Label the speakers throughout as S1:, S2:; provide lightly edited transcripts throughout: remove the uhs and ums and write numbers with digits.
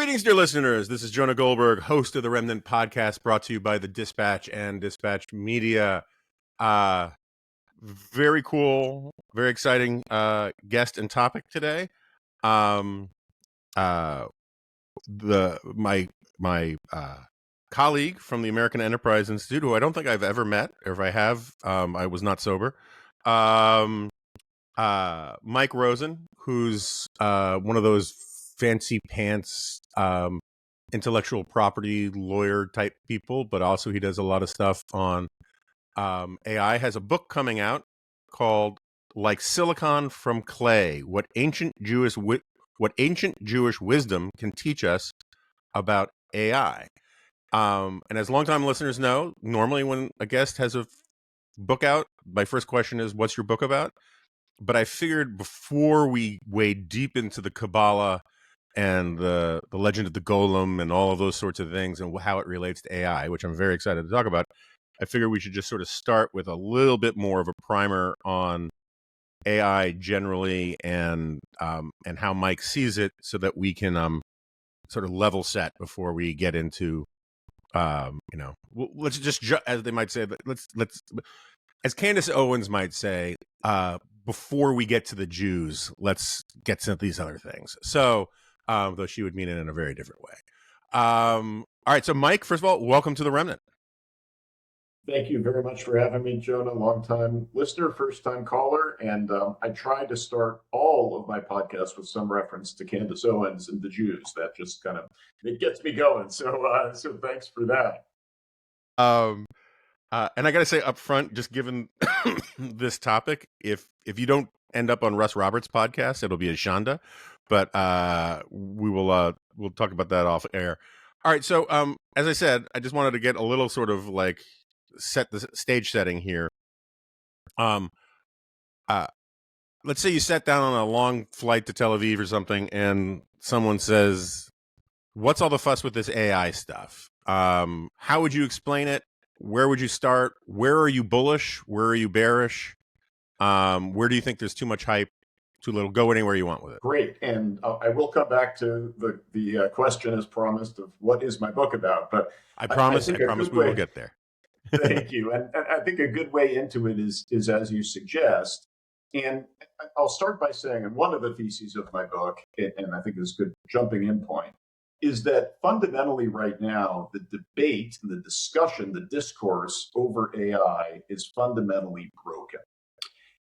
S1: Greetings, dear listeners. This is Jonah Goldberg, host of the Remnant Podcast, brought to you by the Dispatch and Dispatch Media. Very cool, very exciting guest and topic today. My colleague from the American Enterprise Institute, who I don't think I've ever met, or if I have, I was not sober. Mike Rosen, who's one of those fancy pants intellectual property lawyer type people, but also he does a lot of stuff on AI. Has a book coming out called "Like Silicon from Clay: What Ancient Jewish Wisdom Can Teach Us About AI." And as longtime listeners know, normally when a guest has a book out, my first question is, "What's your book about?" But I figured before we wade deep into the Kabbalah and the legend of the Golem and all of those sorts of things and how it relates to AI, which I'm very excited to talk about, I figured we should just sort of start with a little bit more of a primer on AI generally and how Mike sees it, so that we can sort of level set before we get into let's just as they might say, let's as Candace Owens might say, before we get to the Jews, let's get to these other things. So, though she would mean it in a very different way. All right. So, Mike, first of all, welcome to the Remnant.
S2: Thank you very much for having me, Jonah. Long-time listener, first-time caller. And I try to start all of my podcasts with some reference to Candace Owens and the Jews. That just kind of, it gets me going. So thanks for that.
S1: And I got to say up front, just given this topic, if you don't end up on Russ Roberts' podcast, it'll be a Shonda, but we'll talk about that off air. All right. So, as I said, I just wanted to get a little sort of like set the stage setting here. Let's say you sat down on a long flight to Tel Aviv or something, and someone says, "What's all the fuss with this AI stuff?" How would you explain it? Where would you start? Where are you bullish? Where are you bearish? Where do you think there's too much hype, too little? Go anywhere you want with it.
S2: Great. And I will come back to the question as promised of what is my book about. But
S1: I promise we will get there.
S2: Thank you. And I think a good way into it is as you suggest. And I'll start by saying, and one of the theses of my book, and I think is a good jumping in point, is that fundamentally right now, the debate, the discussion, the discourse over AI is fundamentally broken.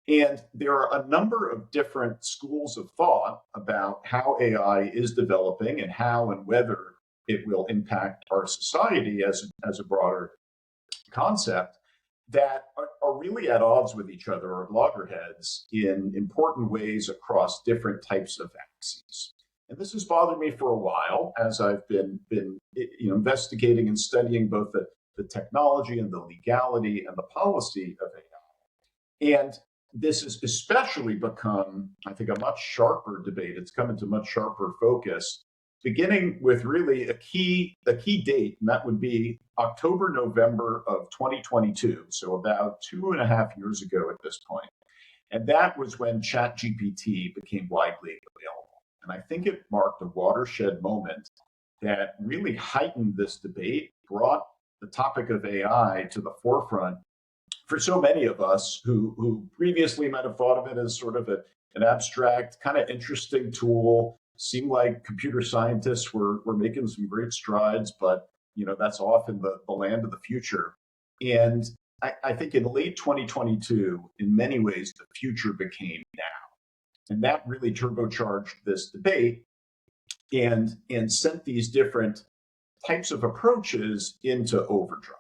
S2: And there are a number of different schools of thought about how AI is developing and how and whether it will impact our society as a broader concept that are really at odds with each other, or loggerheads, in important ways across different types of axes. And this has bothered me for a while as I've been investigating and studying both the technology and the legality and the policy of AI. And this has especially become, I think, a much sharper debate. It's come into much sharper focus, beginning with really a key date, and that would be October, November of 2022. So about 2.5 years ago at this point. And that was when ChatGPT became widely available. And I think it marked a watershed moment that really heightened this debate, brought the topic of AI to the forefront for so many of us who previously might have thought of it as sort of an abstract, kind of interesting tool. Seemed like computer scientists were making some great strides, but that's often the land of the future. And I think in late 2022, in many ways, the future became now. And that really turbocharged this debate and sent these different types of approaches into overdrive.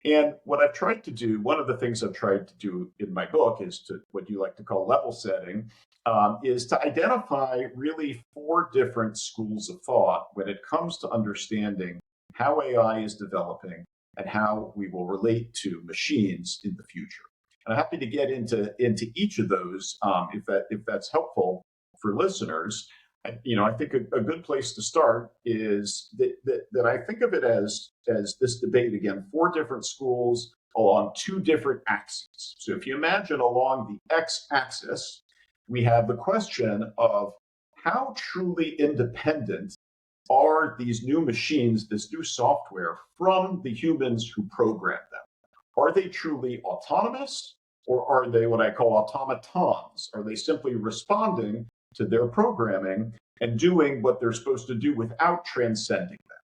S2: And what I've tried to do, one of the things I've tried to do in my book is to what you like to call level setting, is to identify really 4 different schools of thought when it comes to understanding how AI is developing and how we will relate to machines in the future. And I'm happy to get into each of those if that's helpful for listeners. I think a good place to start is that I think of it as this debate, again, 4 different schools along 2 different axes. So if you imagine along the x-axis, we have the question of how truly independent are these new machines, this new software from the humans who program them? Are they truly autonomous, or are they what I call automatons? Are they simply responding to their programming and doing what they're supposed to do without transcending them?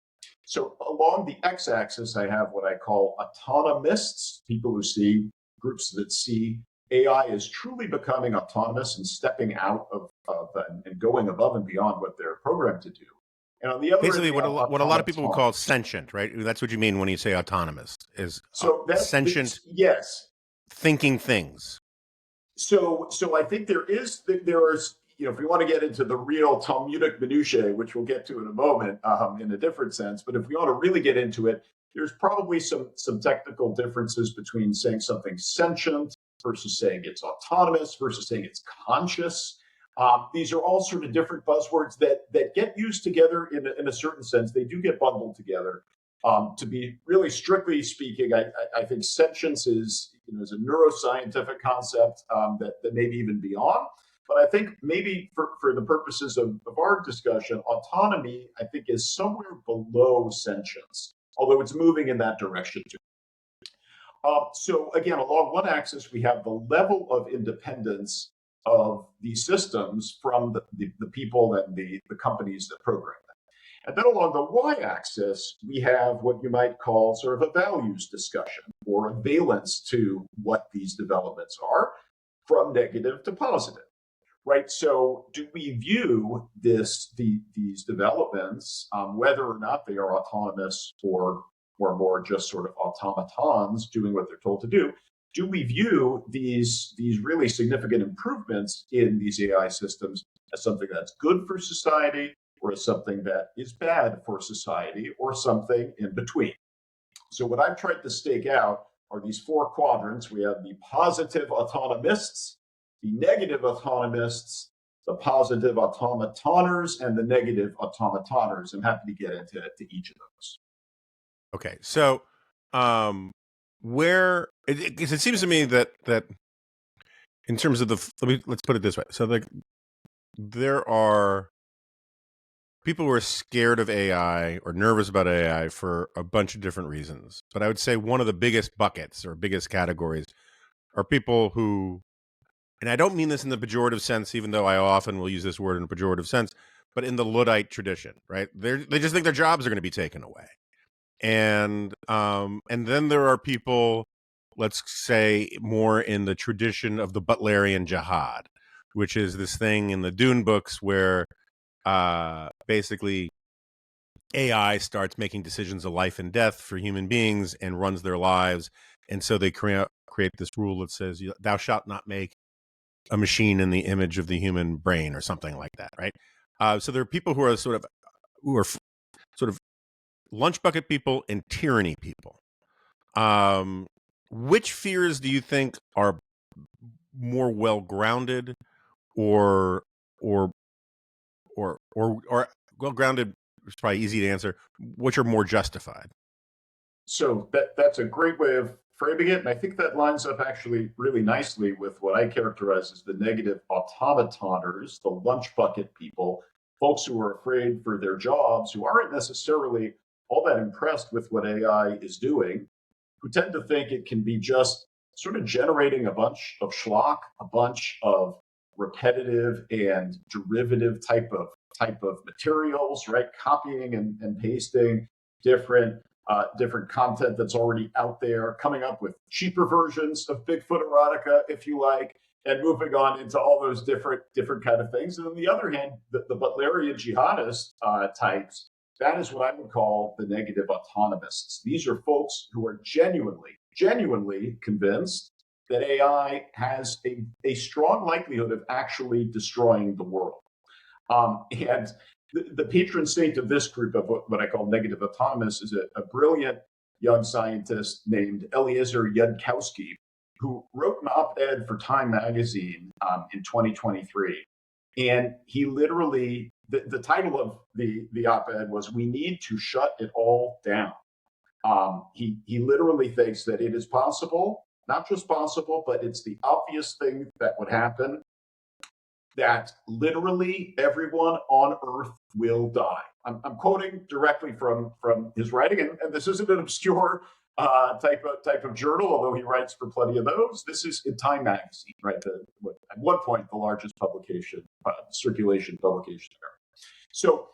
S2: So along the x-axis, I have what I call autonomists, people who see, groups that see AI is truly becoming autonomous and stepping out of and going above and beyond what they're programmed to do. And on the other
S1: Basically,
S2: end,
S1: what a lot of people would call sentient, right? That's what you mean when you say autonomous, is sentient,
S2: yes,
S1: thinking things.
S2: So I think there is, if we want to get into the real Talmudic minutiae, which we'll get to in a moment, in a different sense, but if we want to really get into it, there's probably some technical differences between saying something sentient versus saying it's autonomous versus saying it's conscious. These are all sort of different buzzwords that get used together in a certain sense. They do get bundled together. To be really strictly speaking, I think sentience is a neuroscientific concept that maybe even beyond. But I think maybe for the purposes of our discussion, autonomy, I think, is somewhere below sentience, although it's moving in that direction too. So again, along one axis, we have the level of independence of these systems from the people and the companies that program them. And then along the y-axis, we have what you might call sort of a values discussion, or a valence to what these developments are, from negative to positive, right? So do we view these developments, whether or not they are autonomous or more just sort of automatons doing what they're told to do we view these really significant improvements in these AI systems as something that's good for society, or as something that is bad for society, or something in between? So what I've tried to stake out are these four quadrants. We have the positive autonomists, the negative autonomists, the positive automatoners, and the negative automatoners. I'm happy to get into each of those.
S1: Okay, so where it seems to me that in terms of let's put it this way. So there are people who are scared of AI or nervous about AI for a bunch of different reasons. But I would say one of the biggest buckets or biggest categories are people who, and I don't mean this in the pejorative sense, even though I often will use this word in a pejorative sense, but in the Luddite tradition, right? They just think their jobs are going to be taken away. And then there are people, let's say, more in the tradition of the Butlerian jihad, which is this thing in the Dune books where basically AI starts making decisions of life and death for human beings and runs their lives. And so they create this rule that says, thou shalt not make a machine in the image of the human brain, or something like that, right? So there are people who are sort of lunch bucket people and tyranny people. Which fears do you think are more well grounded, or well grounded? It's probably easy to answer. Which are more justified?
S2: So that's a great way of framing it, and I think that lines up actually really nicely with what I characterize as the negative automatoners, the lunch bucket people, folks who are afraid for their jobs, who aren't necessarily all that impressed with what AI is doing, who tend to think it can be just sort of generating a bunch of schlock, a bunch of repetitive and derivative type of materials, right? Copying and pasting different content that's already out there, coming up with cheaper versions of Bigfoot erotica, if you like, and moving on into all those different kind of things. And on the other hand, the Butlerian jihadist types, that is what I would call the negative autonomists. These are folks who are genuinely convinced that AI has a strong likelihood of actually destroying the world. And the patron saint of this group of what I call negative autonomists is a brilliant young scientist named Eliezer Yudkowsky, who wrote an op-ed for Time magazine in 2023. And he literally, the title of the op-ed was, "We Need to Shut It All Down." He literally thinks that it is possible, not just possible, but it's the obvious thing that would happen, that literally everyone on Earth will die. I'm quoting directly from his writing, and this isn't an obscure type of journal, although he writes for plenty of those. This is in Time magazine, right? At one point, the largest publication, circulation publication in America. So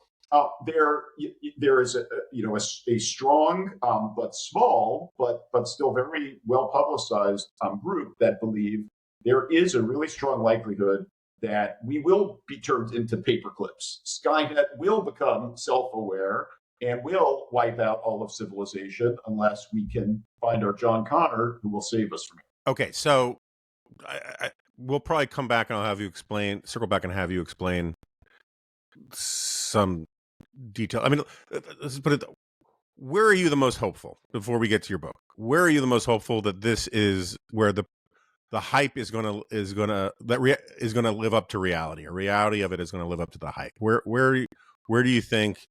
S2: there is a strong but small but still very well publicized group that believe there is a really strong likelihood that we will be turned into paperclips. Skynet will become self-aware and will wipe out all of civilization unless we can find our John Connor who will save us from it.
S1: Okay, so we'll probably come back and I'll have you circle back and have you explain some detail. I mean, let's put it. Where are you the most hopeful before we get to your book? Where are you the most hopeful that this is where the hype is gonna live up to reality? A reality of it is going to live up to the hype. Where do you think,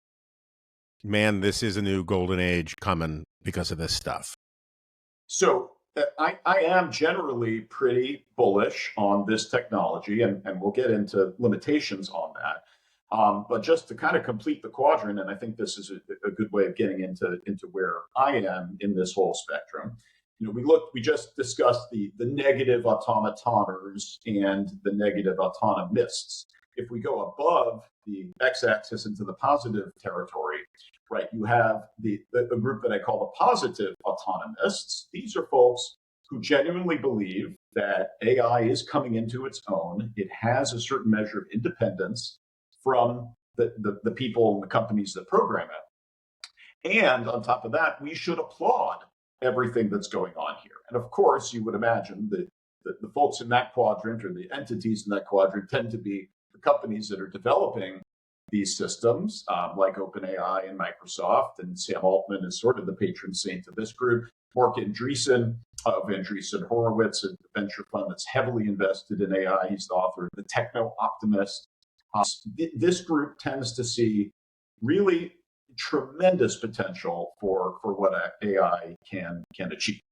S1: man, this is a new golden age coming because of this stuff?
S2: So I am generally pretty bullish on this technology, and we'll get into limitations on that. But just to kind of complete the quadrant, and I think this is a good way of getting into where I am in this whole spectrum. We just discussed the negative automatoners and the negative autonomists. If we go above the x-axis into the positive territory, right, you have the group that I call the positive autonomists. These are folks who genuinely believe that AI is coming into its own. It has a certain measure of independence from the people and the companies that program it. And on top of that, we should applaud everything that's going on here. And of course, you would imagine that the folks in that quadrant or the entities in that quadrant tend to be the companies that are developing these systems, like OpenAI and Microsoft. And Sam Altman is sort of the patron saint of this group. Mark Andreessen of Andreessen Horowitz, a venture fund that's heavily invested in AI. He's the author of The Techno-Optimist. This group tends to see really tremendous potential for what AI can achieve.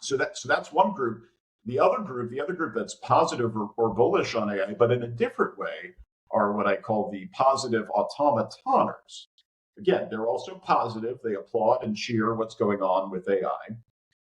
S2: So that's one group. The other group that's positive or bullish on AI, but in a different way, are what I call the positive automatoners. Again, they're also positive. They applaud and cheer what's going on with AI,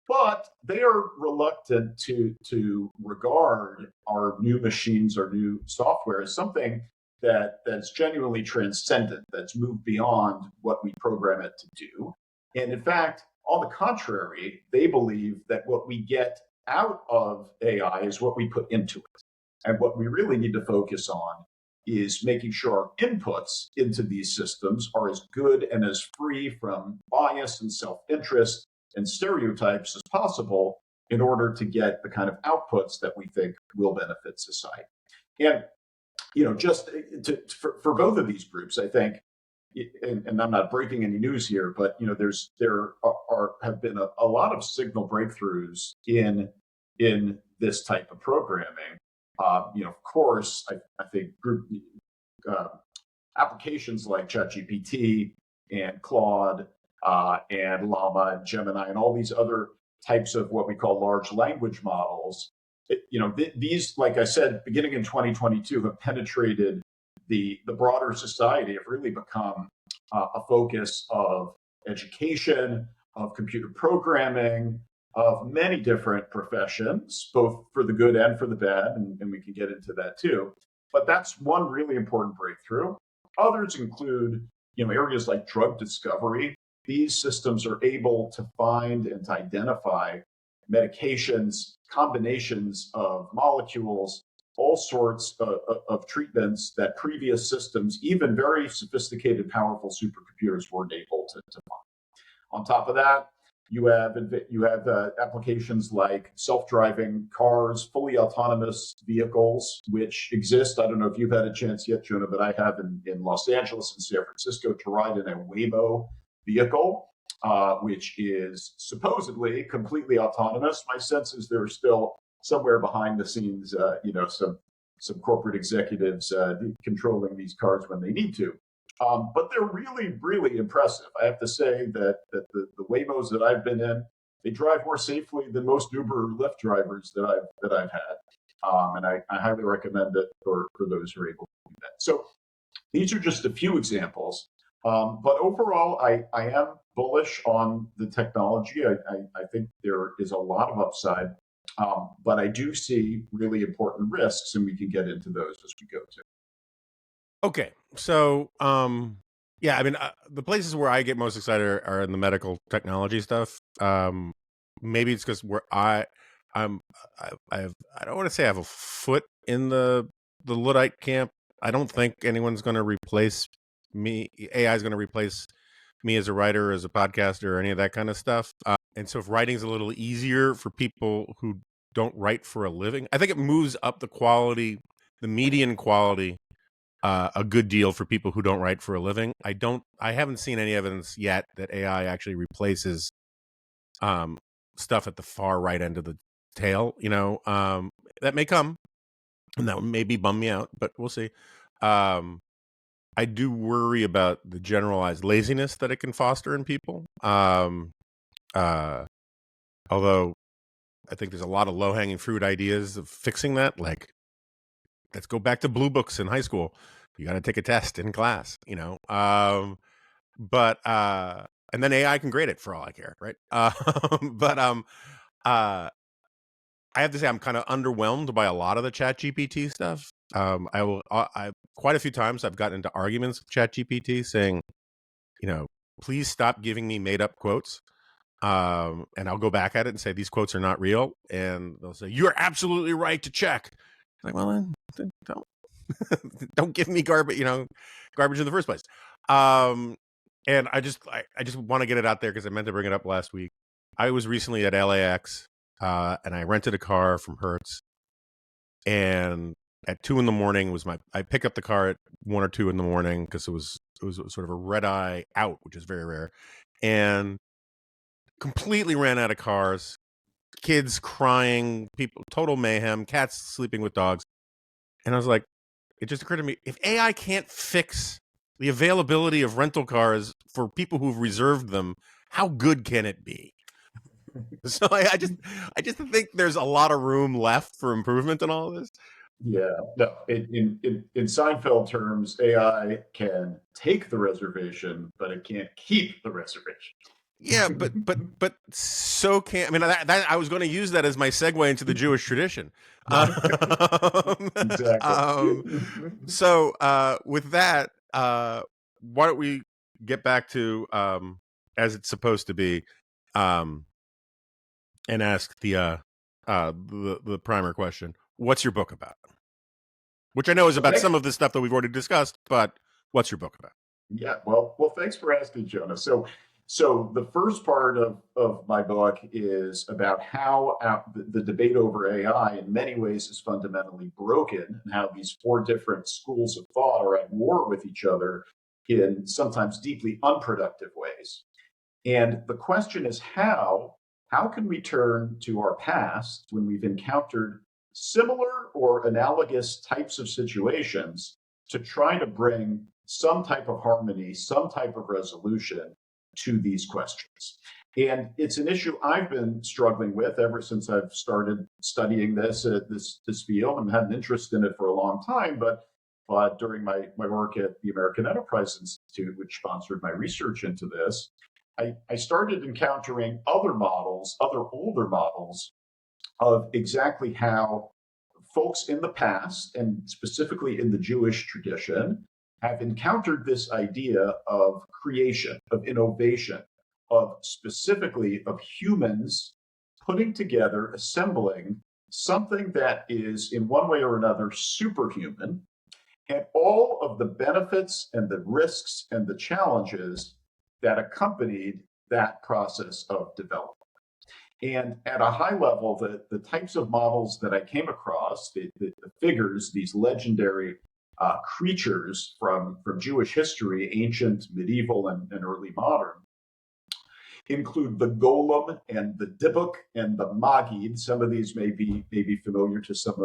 S2: but they are reluctant to regard our new machines, our new software as something that's genuinely transcendent, that's moved beyond what we program it to do. And in fact, on the contrary, they believe that what we get out of AI is what we put into it. And what we really need to focus on is making sure our inputs into these systems are as good and as free from bias and self-interest and stereotypes as possible in order to get the kind of outputs that we think will benefit society. And just for both of these groups, I think, and I'm not breaking any news here, but there have been a lot of signal breakthroughs in this type of programming. Of course, I think group applications like ChatGPT and Claude and Llama and Gemini and all these other types of what we call large language models. These, like I said, beginning in 2022, have penetrated the broader society, have really become a focus of education, of computer programming, of many different professions, both for the good and for the bad, and we can get into that too. But that's one really important breakthrough. Others include, areas like drug discovery. These systems are able to find and to identify medications, combinations of molecules, all sorts of treatments that previous systems, even very sophisticated, powerful supercomputers, weren't able to find. On top of that, you have applications like self-driving cars, fully autonomous vehicles, which exist. I don't know if you've had a chance yet, Jonah, but I have in Los Angeles and San Francisco to ride in a Waymo vehicle, which is supposedly completely autonomous. My sense is there are still somewhere behind the scenes, some corporate executives controlling these cars when they need to. But they're really, really impressive. I have to say that the Waymos that I've been in, they drive more safely than most Uber or Lyft drivers that I've had. And I highly recommend it for those who are able to do that. So these are just a few examples But overall, I am bullish on the technology. I think there is a lot of upside, but I do see really important risks, and we can get into those as we go to.
S1: Okay, so yeah, I mean, the places where I get most excited are in the medical technology stuff. Maybe it's because where I'm, I don't want to say I have a foot in the Luddite camp. I don't think anyone's going to replace me. AI is going to replace me as a writer, as a podcaster, or any of that kind of stuff. And so, if writing's a little easier for people who don't write for a living, I think it moves up the quality, the median quality, a good deal for people who don't write for a living. I haven't seen any evidence yet that AI actually replaces stuff at the far right end of the tail. That may come, and that would maybe bum me out, but we'll see. I do worry about the generalized laziness that it can foster in people. Although I think there's a lot of low hanging fruit ideas of fixing that, like, let's go back to blue books in high school. You got to take a test in class, but and then AI can grade it for all I care, right? But I have to say I'm kind of underwhelmed by a lot of the Chat GPT stuff. I quite a few times I've gotten into arguments with Chat GPT saying, please stop giving me made up quotes. And I'll go back at it and say these quotes are not real, and they'll say you're absolutely right to check. Like, well, then don't don't give me garbage in the first place. And I just want to get it out there because I meant to bring it up last week. I was recently at LAX, and I rented a car from Hertz, and at 2 a.m. I pick up the car at 1 or 2 a.m. because it was sort of a red eye out, which is very rare, and completely ran out of cars, kids crying, people, total mayhem, cats sleeping with dogs. And I was like, it just occurred to me, if AI can't fix the availability of rental cars for people who've reserved them, how good can it be? So I just think there's a lot of room left for improvement in all of this.
S2: Yeah, no. In Seinfeld terms, AI can take the reservation, but it can't keep the reservation.
S1: Yeah, but so can I mean that I was going to use that as my segue into the Jewish tradition.
S2: Exactly.
S1: So with that, why don't we get back to as it's supposed to be, and ask the primer question: what's your book about? Which I know is about some of the stuff that we've already discussed, but what's your book about?
S2: Yeah, well, thanks for asking, Jonah. So the first part of my book is about how the debate over AI in many ways is fundamentally broken, and how these four different schools of thought are at war with each other in sometimes deeply unproductive ways. And the question is how can we turn to our past when we've encountered similar or analogous types of situations to try to bring some type of harmony, some type of resolution to these questions? And it's an issue I've been struggling with ever since I've started studying this field, and had an interest in it for a long time. But during my work at the American Enterprise Institute, which sponsored my research into this, I started encountering other older models of exactly how folks in the past, and specifically in the Jewish tradition, have encountered this idea of creation, of innovation, of specifically of humans putting together, assembling something that is in one way or another superhuman, and all of the benefits and the risks and the challenges that accompanied that process of development. And at a high level, the types of models that I came across, the figures, these legendary creatures from Jewish history, ancient, medieval, and early modern, include the Golem and the Dybbuk and the Magid. Some of these may be familiar to some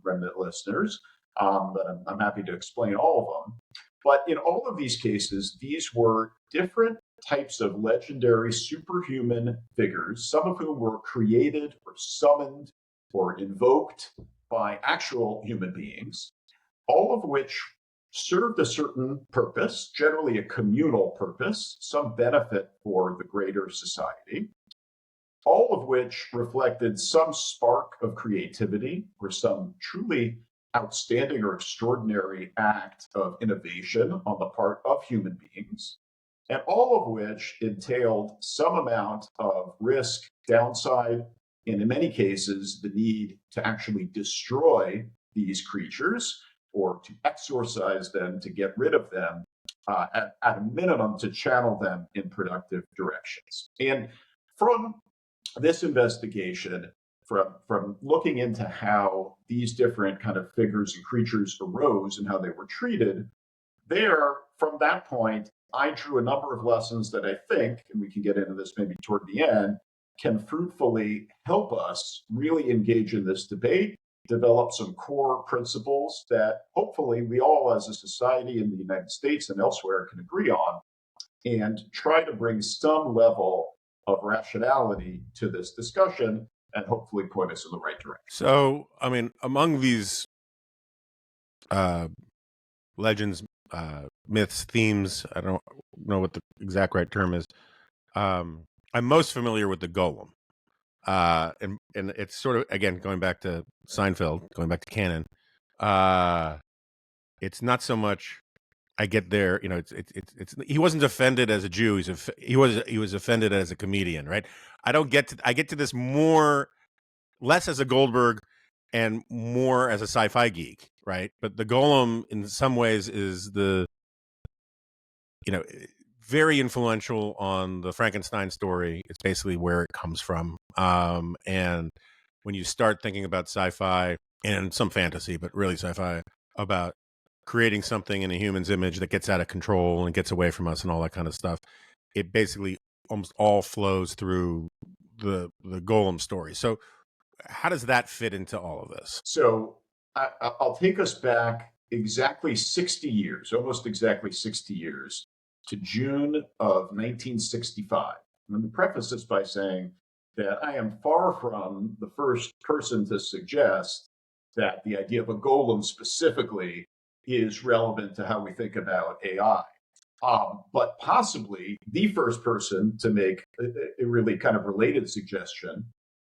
S2: remnant listeners, but I'm happy to explain all of them. But in all of these cases, these were different types of legendary superhuman figures, some of whom were created or summoned or invoked by actual human beings, all of which served a certain purpose, generally a communal purpose, some benefit for the greater society, all of which reflected some spark of creativity or some truly outstanding or extraordinary act of innovation on the part of human beings, and all of which entailed some amount of risk, downside, and in many cases, the need to actually destroy these creatures or to exorcise them, to get rid of them, at a minimum, to channel them in productive directions. And from this investigation, from looking into how these different kind of figures and creatures arose and how they were treated, from that point, I drew a number of lessons that I think, and we can get into this maybe toward the end, can fruitfully help us really engage in this debate, develop some core principles that hopefully we all as a society in the United States and elsewhere can agree on, and try to bring some level of rationality to this discussion and hopefully point us in the right direction.
S1: So, I mean, among these legends, myths, themes, I don't know what the exact right term is, I'm most familiar with the Golem. And it's sort of, again, going back to Seinfeld, going back to canon, it's not so much I get there, you know, it's he wasn't offended as a Jew, he was offended as a comedian, right? I get to this less as a Goldberg and more as a sci-fi geek, right? But the Golem in some ways is very influential on the Frankenstein story. It's basically where it comes from. And when you start thinking about sci-fi and some fantasy, but really sci-fi, about creating something in a human's image that gets out of control and gets away from us and all that kind of stuff, it basically almost all flows through the Golem story. So how does that fit into all of this?
S2: So I'll take us back exactly 60 years, almost exactly 60 years, to June of 1965. Let me preface this by saying that I am far from the first person to suggest that the idea of a golem specifically is relevant to how we think about AI. But possibly the first person to make a really kind of related suggestion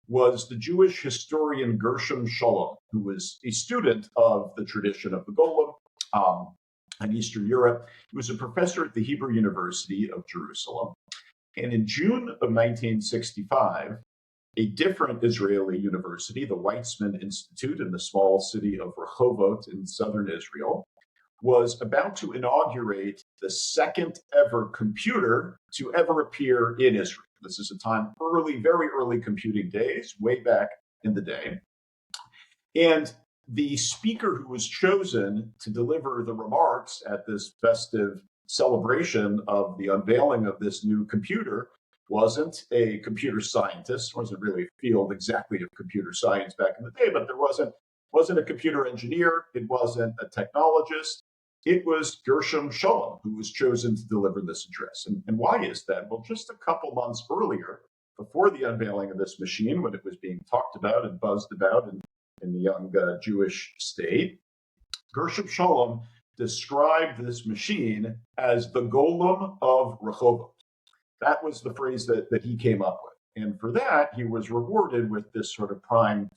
S2: was the Jewish historian Gershom Scholem, who was a student of the tradition of the Golem in Eastern Europe. He was a professor at the Hebrew University of Jerusalem. And in June of 1965, a different Israeli university, the Weizmann Institute in the small city of Rehovoth in southern Israel, was about to inaugurate the second ever computer to ever appear in Israel. This is a time very early computing days, way back in the day. And the speaker who was chosen to deliver the remarks at this festive celebration of the unveiling of this new computer wasn't a computer scientist, wasn't really a field exactly of computer science back in the day, but there wasn't a computer engineer, it wasn't a technologist. It was Gershom Scholem who was chosen to deliver this address. And why is that? Well, just a couple months earlier, before the unveiling of this machine, when it was being talked about and buzzed about in the young Jewish state, Gershom Scholem described this machine as the Golem of Rehovoth. That was the phrase that he came up with. And for that, he was rewarded with this sort of prime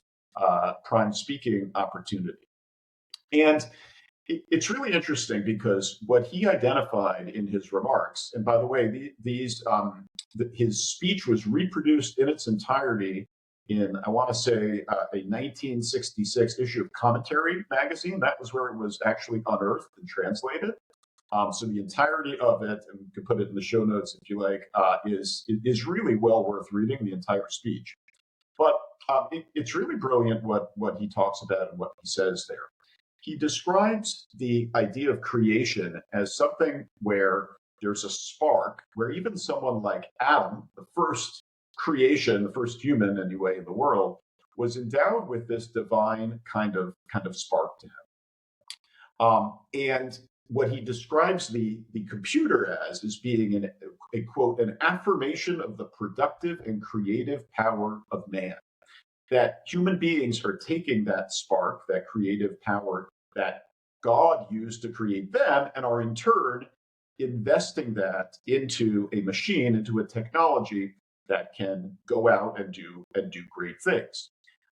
S2: speaking opportunity. And it's really interesting because what he identified in his remarks, and by the way, his speech was reproduced in its entirety in, I want to say, a 1966 issue of Commentary magazine. That was where it was actually unearthed and translated. So the entirety of it, and you can put it in the show notes if you like, is really well worth reading, the entire speech. But it's really brilliant what he talks about and what he says there. He describes the idea of creation as something where there's a spark, where even someone like Adam, the first creation, the first human anyway in the world, was endowed with this divine kind of spark to him. And what he describes the computer as is being a quote, an affirmation of the productive and creative power of man. That human beings are taking that spark, that creative power, that God used to create them and are in turn investing that into a machine, into a technology that can go out and do great things.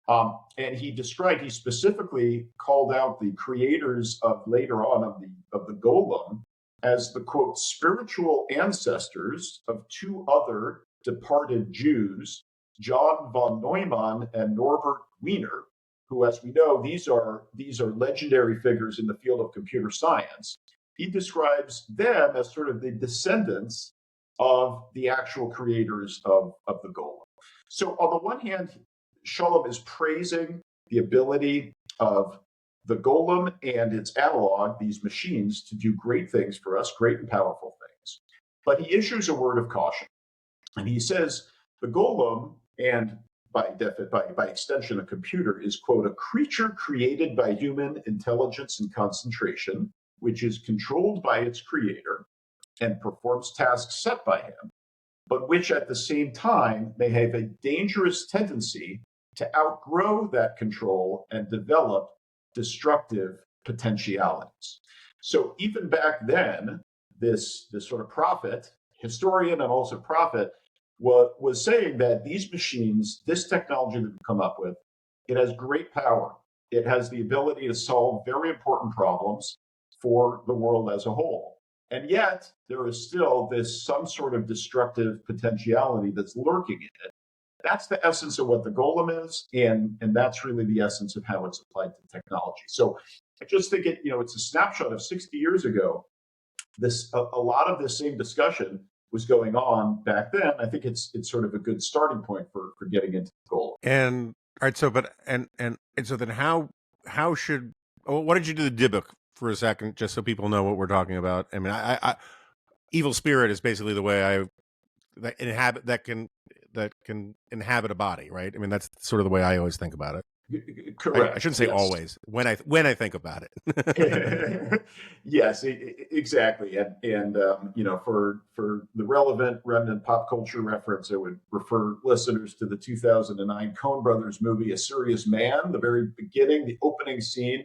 S2: And he specifically called out the creators of later on of the Golem as the quote spiritual ancestors of two other departed Jews, John von Neumann and Norbert Wiener, who, as we know, these are legendary figures in the field of computer science. He describes them as sort of the descendants of the actual creators of the Golem. So on the one hand, Shalom is praising the ability of the Golem and its analog, these machines, to do great things for us, great and powerful things. But he issues a word of caution. And he says the Golem, and by extension, a computer, is, quote, a creature created by human intelligence and concentration, which is controlled by its creator and performs tasks set by him, but which at the same time may have a dangerous tendency to outgrow that control and develop destructive potentialities. So even back then, this sort of prophet, historian and also prophet, was saying that these machines, this technology that we've come up with, it has great power. It has the ability to solve very important problems for the world as a whole. And yet, there is still some sort of destructive potentiality that's lurking in it. That's the essence of what the Golem is, and that's really the essence of how it's applied to technology. So I just think it's a snapshot of 60 years ago. A lot of this same discussion was going on back then. I think it's sort of a good starting point for getting into the Golem.
S1: And all right, so then how should what did you do the Dybbuk for a second, just so people know what we're talking about? I mean, I evil spirit is basically the way that can inhabit a body, right? I mean, that's sort of the way I always think about it.
S2: Correct.
S1: I shouldn't say always. When I think about it.
S2: Yes, exactly. And for the relevant remnant pop culture reference, I would refer listeners to the 2009 Coen Brothers movie, A Serious Man. The very beginning, the opening scene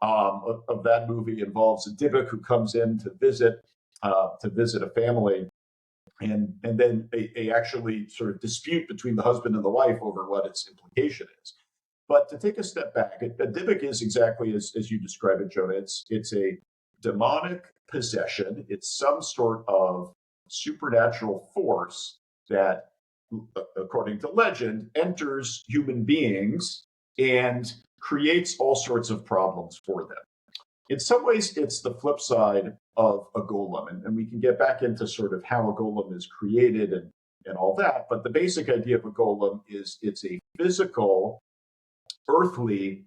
S2: of that movie involves a Dybbuk who comes in to visit a family. And then a actually sort of dispute between the husband and the wife over what its implication is. But to take a step back, a Dybbuk is exactly as you describe it, Jonah. It's a demonic possession. It's some sort of supernatural force that, according to legend, enters human beings and creates all sorts of problems for them. In some ways, it's the flip side of a golem, and we can get back into sort of how a golem is created and all that. But the basic idea of a golem is it's a physical, earthly,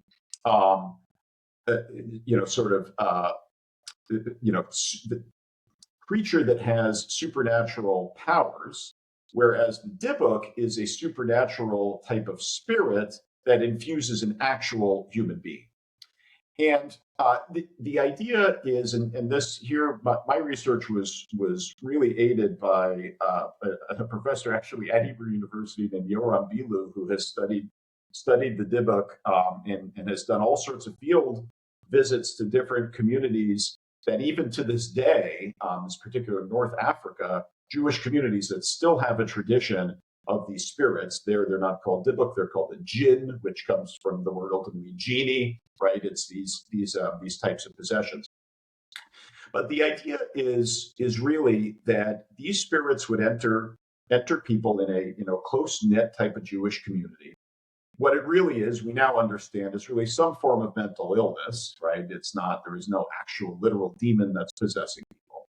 S2: creature that has supernatural powers, whereas the Dybbuk is a supernatural type of spirit that infuses an actual human being. And the idea is, and this here, my research was really aided by a professor actually at Hebrew University named Yoram Bilu, who has studied the Dybbuk and has done all sorts of field visits to different communities that even to this day, in particular North Africa, Jewish communities that still have a tradition of these spirits. They're not called Dybbuk, they're called the jinn, which comes from the word ultimately genie, right? It's these types of possessions. But the idea is really that these spirits would enter people in a close-knit type of Jewish community. What it really is, we now understand, is really some form of mental illness, right? There is no actual literal demon that's possessing people.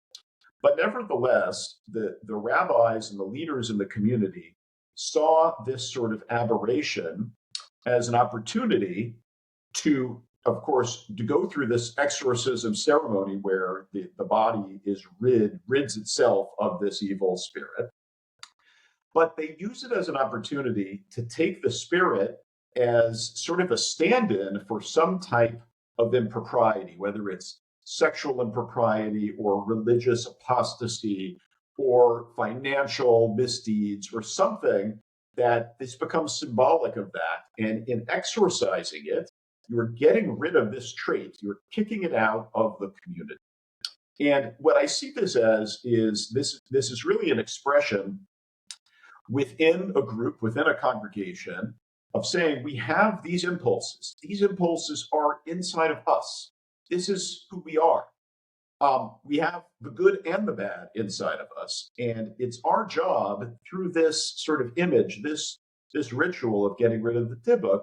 S2: But nevertheless, the rabbis and the leaders in the community saw this sort of aberration as an opportunity to, of course, to go through this exorcism ceremony where the body is rids itself of this evil spirit. But they use it as an opportunity to take the spirit as sort of a stand-in for some type of impropriety, whether it's sexual impropriety or religious apostasy or financial misdeeds or something that this becomes symbolic of that. And in exorcising it, you're getting rid of this trait. You're kicking it out of the community. And what I see this as is this is really an expression within a group, within a congregation, of saying we have these impulses. These impulses are inside of us. This is who we are. We have the good and the bad inside of us. And it's our job through this sort of image, this ritual of getting rid of the Dybbuk,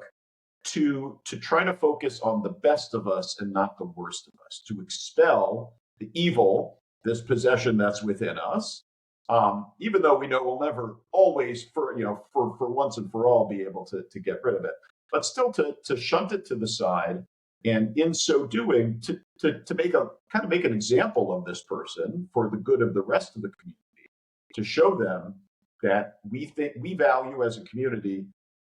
S2: to try to focus on the best of us and not the worst of us, to expel the evil, this possession that's within us, even though we know we'll never always, for once and for all, be able to get rid of it, but still to shunt it to the side, and in so doing, to make an example of this person for the good of the rest of the community, to show them that we value as a community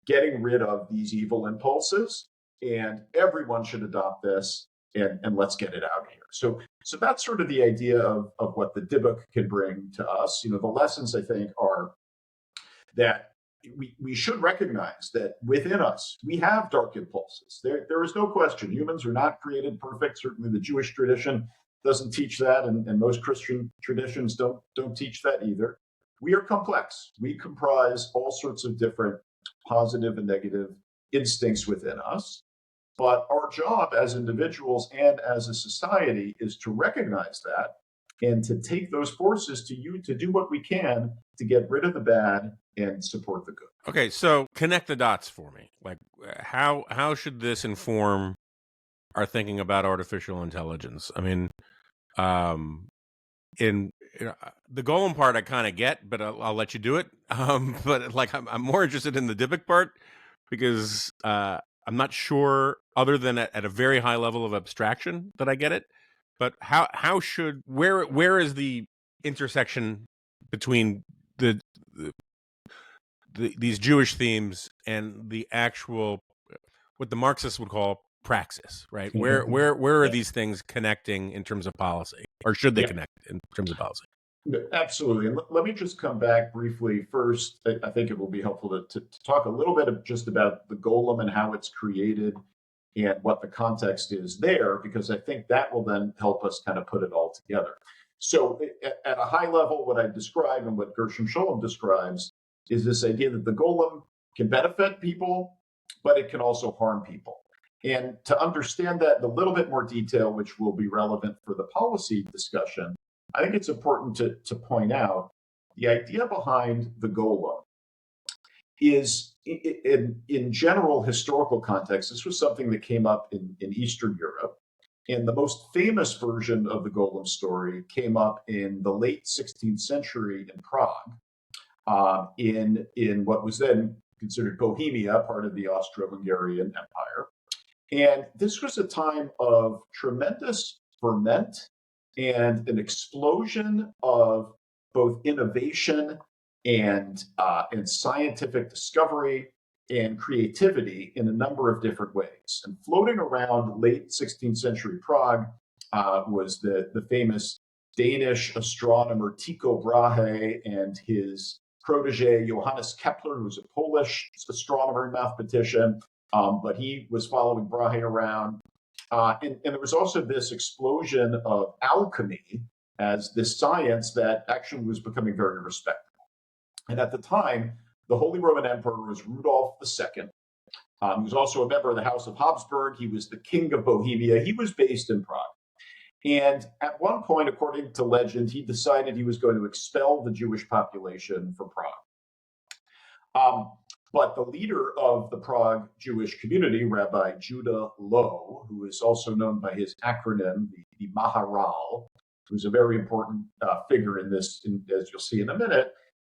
S2: getting rid of these evil impulses, and everyone should adopt this, and let's get it out of here. So that's sort of the idea of what the Dybbuk can bring to us. The lessons, I think, are that we should recognize that within us, we have dark impulses. There is no question. Humans are not created perfect. Certainly the Jewish tradition doesn't teach that, and most Christian traditions don't teach that either. We are complex. We comprise all sorts of different positive and negative instincts within us. But our job as individuals and as a society is to recognize that and to take those forces to do what we can to get rid of the bad and support the good.
S1: Okay, so connect the dots for me. Like, how should this inform our thinking about artificial intelligence? I mean, in the Golem part, I kind of get, but I'll let you do it. But like, I'm more interested in the Dybbuk part, because I'm not sure, other than at a very high level of abstraction, that I get it. But where is the intersection between these Jewish themes and the actual, what the Marxists would call praxis, right? Where are these things connecting in terms of policy, or should they connect in terms of policy?
S2: Absolutely. And let me just come back briefly first. I think it will be helpful to talk a little bit just about the Golem and how it's created and what the context is there, because I think that will then help us kind of put it all together. So at a high level, what I describe and what Gershom Scholem describes is this idea that the Golem can benefit people, but it can also harm people. And to understand that in a little bit more detail, which will be relevant for the policy discussion, I think it's important to point out the idea behind the Golem is, in general historical context, this was something that came up in Eastern Europe. And the most famous version of the Golem story came up in the late 16th century in Prague, in what was then considered Bohemia, part of the Austro-Hungarian Empire. And this was a time of tremendous ferment and an explosion of both innovation and scientific discovery and creativity in a number of different ways. And floating around late 16th century Prague was the famous Danish astronomer Tycho Brahe and his protege Johannes Kepler, who was a Polish astronomer and mathematician, but he was following Brahe around. And there was also this explosion of alchemy as this science that actually was becoming very respectable. And at the time, the Holy Roman Emperor was Rudolf II. He was also a member of the House of Habsburg. He was the king of Bohemia. He was based in Prague. And at one point, according to legend, he decided he was going to expel the Jewish population from Prague. But the leader of the Prague Jewish community, Rabbi Judah Loew, who is also known by his acronym, the Maharal, who's a very important figure in this, as you'll see in a minute,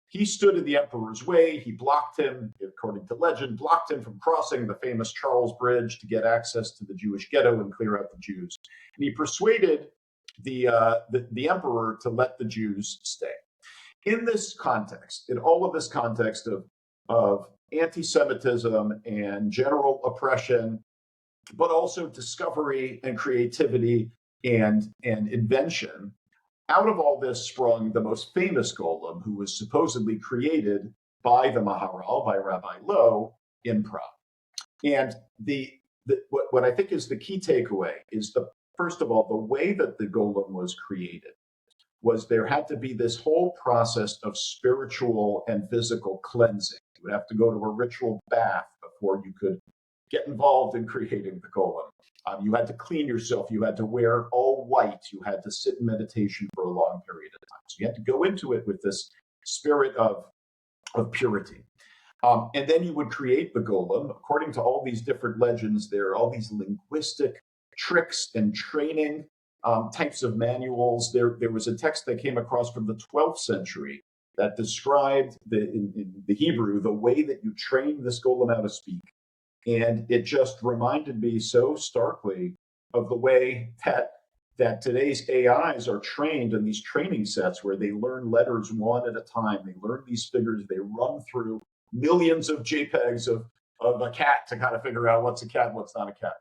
S2: he stood in the emperor's way. He blocked him, according to legend, blocked him from crossing the famous Charles Bridge to get access to the Jewish ghetto and clear out the Jews. And he persuaded the emperor to let the Jews stay. In this context, in all of this context of anti-Semitism and general oppression, but also discovery and creativity and invention, out of all this sprung the most famous Golem, who was supposedly created by the Maharal, by Rabbi Loew, in Prague. And the what I think is the key takeaway is first of all, the way that the golem was created was there had to be this whole process of spiritual and physical cleansing. You would have to go to a ritual bath before you could get involved in creating the golem. You had to clean yourself. You had to wear all white. You had to sit in meditation for a long period of time. So you had to go into it with this spirit of purity. And then you would create the golem. According to all these different legends, there are all these linguistic tricks and training types of manuals. There was a text that came across from the 12th century that described in the Hebrew the way that you train this golem how to speak. And it just reminded me so starkly of the way that today's AIs are trained in these training sets where they learn letters one at a time. They learn these figures. They run through millions of JPEGs of a cat to kind of figure out what's a cat and what's not a cat.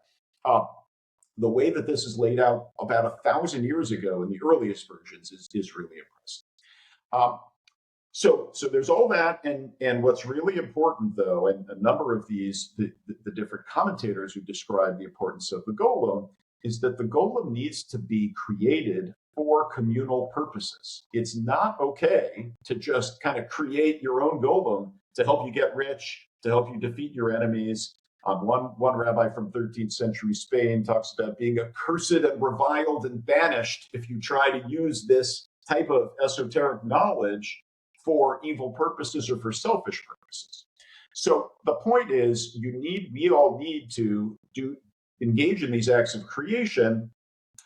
S2: The way that this is laid out about 1,000 years ago in the earliest versions is really impressive. So there's all that, and what's really important, though, and a number of the different commentators who describe the importance of the golem, is that the golem needs to be created for communal purposes. It's not okay to just kind of create your own golem to help you get rich, to help you defeat your enemies. One rabbi from 13th century Spain talks about being accursed and reviled and banished if you try to use this type of esoteric knowledge for evil purposes or for selfish purposes. So the point is, we all need to engage in these acts of creation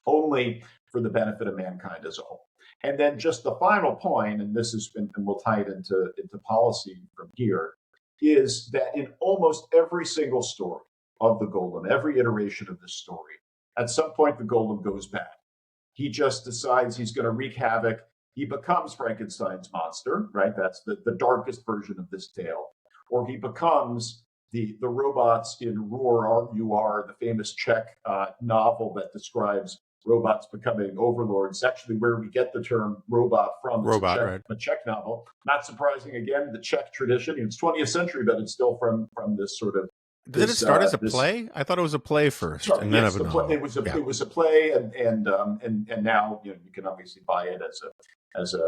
S2: only for the benefit of mankind as a whole. And then just the final point, and we'll tie it into policy from here, is that in almost every single story of the golem, every iteration of this story, at some point the golem goes bad. He just decides he's going to wreak havoc. He becomes Frankenstein's monster, right? That's the darkest version of this tale. Or he becomes the robots in Roar, R-U-R, the famous Czech novel that describes robots becoming overlords. Actually, where we get the term robot from.
S1: Right.
S2: A Czech novel. Not surprising, again, the Czech tradition. It's 20th century, but it's still from this sort of.
S1: Did it start as a play? I thought it was a play first, and then
S2: yes, it was a play, and now you can obviously buy it as a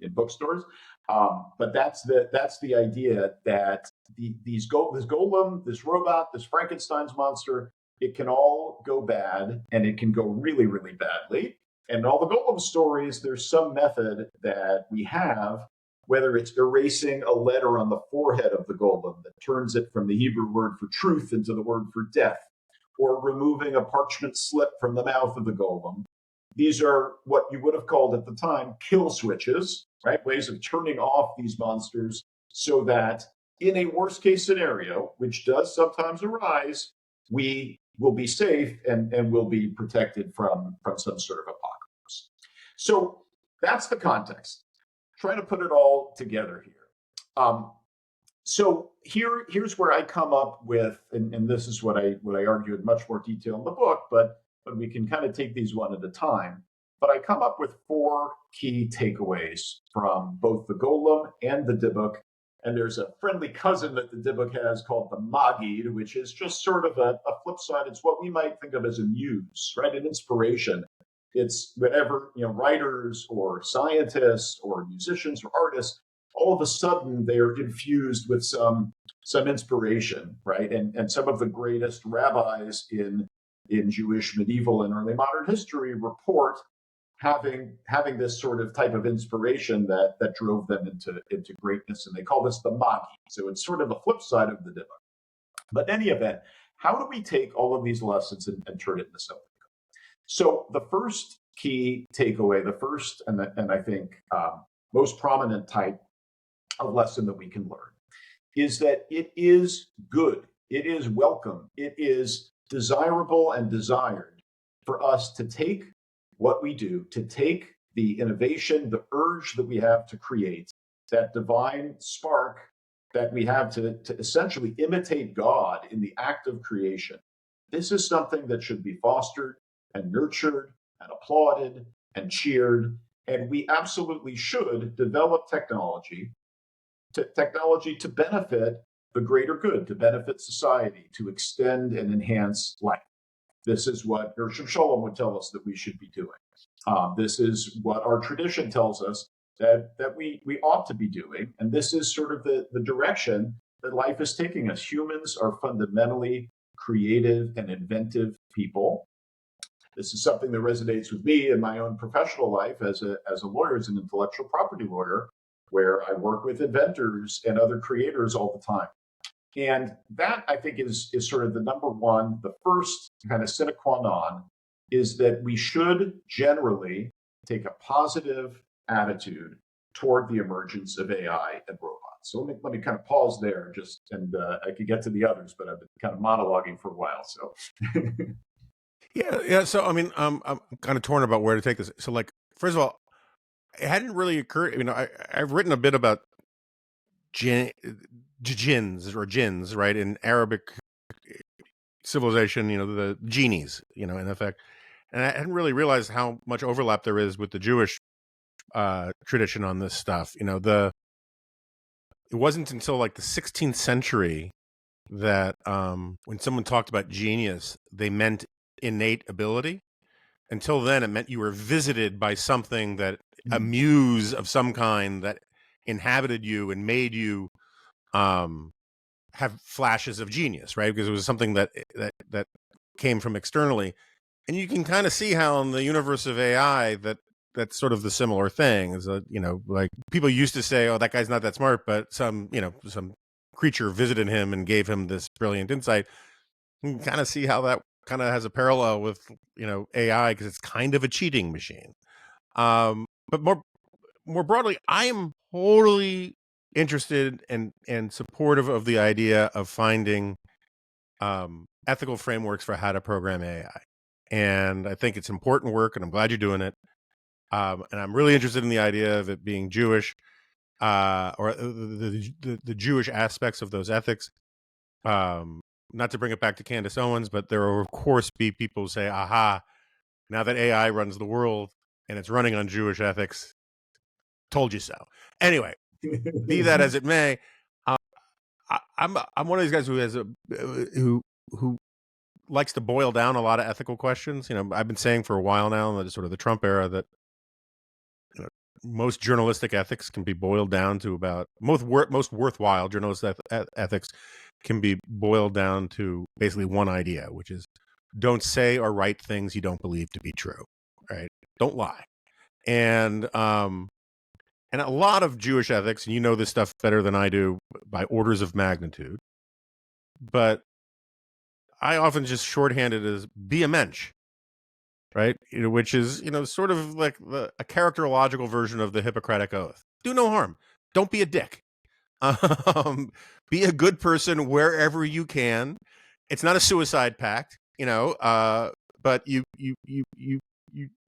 S2: in bookstores. But that's the idea that this golem, this robot, this Frankenstein's monster, it can all go bad, and it can go really, really badly. And all the golem stories, there's some method that we have, whether it's erasing a letter on the forehead of the golem that turns it from the Hebrew word for truth into the word for death, or removing a parchment slip from the mouth of the golem. These are what you would have called at the time kill switches, right? Ways of turning off these monsters so that in a worst case scenario, which does sometimes arise, we will be safe and will be protected from some sort of apocalypse. So that's the context. Trying to put it all together here. So here's where I come up with, and this is what I argue in much more detail in the book, but we can kind of take these one at a time. But I come up with 4 key takeaways from both the golem and the Dybbuk. And there's a friendly cousin that the Dybbuk has called the Maggid, which is just sort of a flip side. It's what we might think of as a muse, right? An inspiration. It's whenever writers or scientists or musicians or artists, all of a sudden they're infused with some inspiration, right? And some of the greatest rabbis in Jewish medieval and early modern history report having this sort of type of inspiration that drove them into greatness, and they call this the Maggid. So it's sort of a flip side of the Dybbuk. But in any event, how do we take all of these lessons and turn it into something? So the first key takeaway, the first and I think most prominent type of lesson that we can learn is that it is good, it is welcome, it is desirable and desired for us to take what we do, to take the innovation, the urge that we have to create, that divine spark that we have to essentially imitate God in the act of creation. This is something that should be fostered and nurtured and applauded and cheered. And we absolutely should develop technology to benefit the greater good, to benefit society, to extend and enhance life. This is what Gershom Scholem would tell us that we should be doing. This is what our tradition tells us that we ought to be doing. And this is sort of the direction that life is taking us. Humans are fundamentally creative and inventive people. This is something that resonates with me in my own professional life as a lawyer, as an intellectual property lawyer, where I work with inventors and other creators all the time. And that, I think, is sort of the number one, the first kind of sine qua non, is that we should generally take a positive attitude toward the emergence of AI and robots. So let me kind of pause there, and I could get to the others, but I've been kind of monologuing for a while. So
S1: yeah. So I mean, I'm kind of torn about where to take this. So, like, first of all, it hadn't really occurred. You know, I've written a bit about jinns, right, in Arabic civilization. You know, the genies. You know, in effect, and I hadn't really realized how much overlap there is with the Jewish tradition on this stuff. You know, it wasn't until like the 16th century that when someone talked about genius, they meant innate ability. Until then, it meant you were visited by something that a muse of some kind that inhabited you and made you have flashes of genius, right? Because it was something that came from externally. And you can kind of see how in the universe of AI that's sort of the similar thing. Is that, you know, like people used to say, oh, that guy's not that smart, but some creature visited him and gave him this brilliant insight. You can kind of see how that kind of has a parallel with, you know, AI, because it's kind of a cheating machine. But more broadly, I am totally interested and supportive of the idea of finding ethical frameworks for how to program AI. And I think it's important work, and I'm glad you're doing it. And I'm really interested in the idea of it being Jewish, or the Jewish aspects of those ethics. Not to bring it back to Candace Owens, but there will, of course, be people who say, aha, now that AI runs the world and it's running on Jewish ethics, told you so. Anyway, be that as it may, I'm one of these guys who has who likes to boil down a lot of ethical questions. You know, I've been saying for a while now, in the sort of the Trump era, that, you know, most journalistic ethics can be boiled down to about most worthwhile journalistic ethics can be boiled down to basically one idea, which is don't say or write things you don't believe to be true, right? Don't lie. And a lot of Jewish ethics, and you know this stuff better than I do by orders of magnitude, but I often just shorthand it as be a mensch, right? You know, which is, you know, sort of like a characterological version of the Hippocratic Oath. Do no harm. Don't be a dick. Be a good person wherever you can. It's not a suicide pact, you know, but you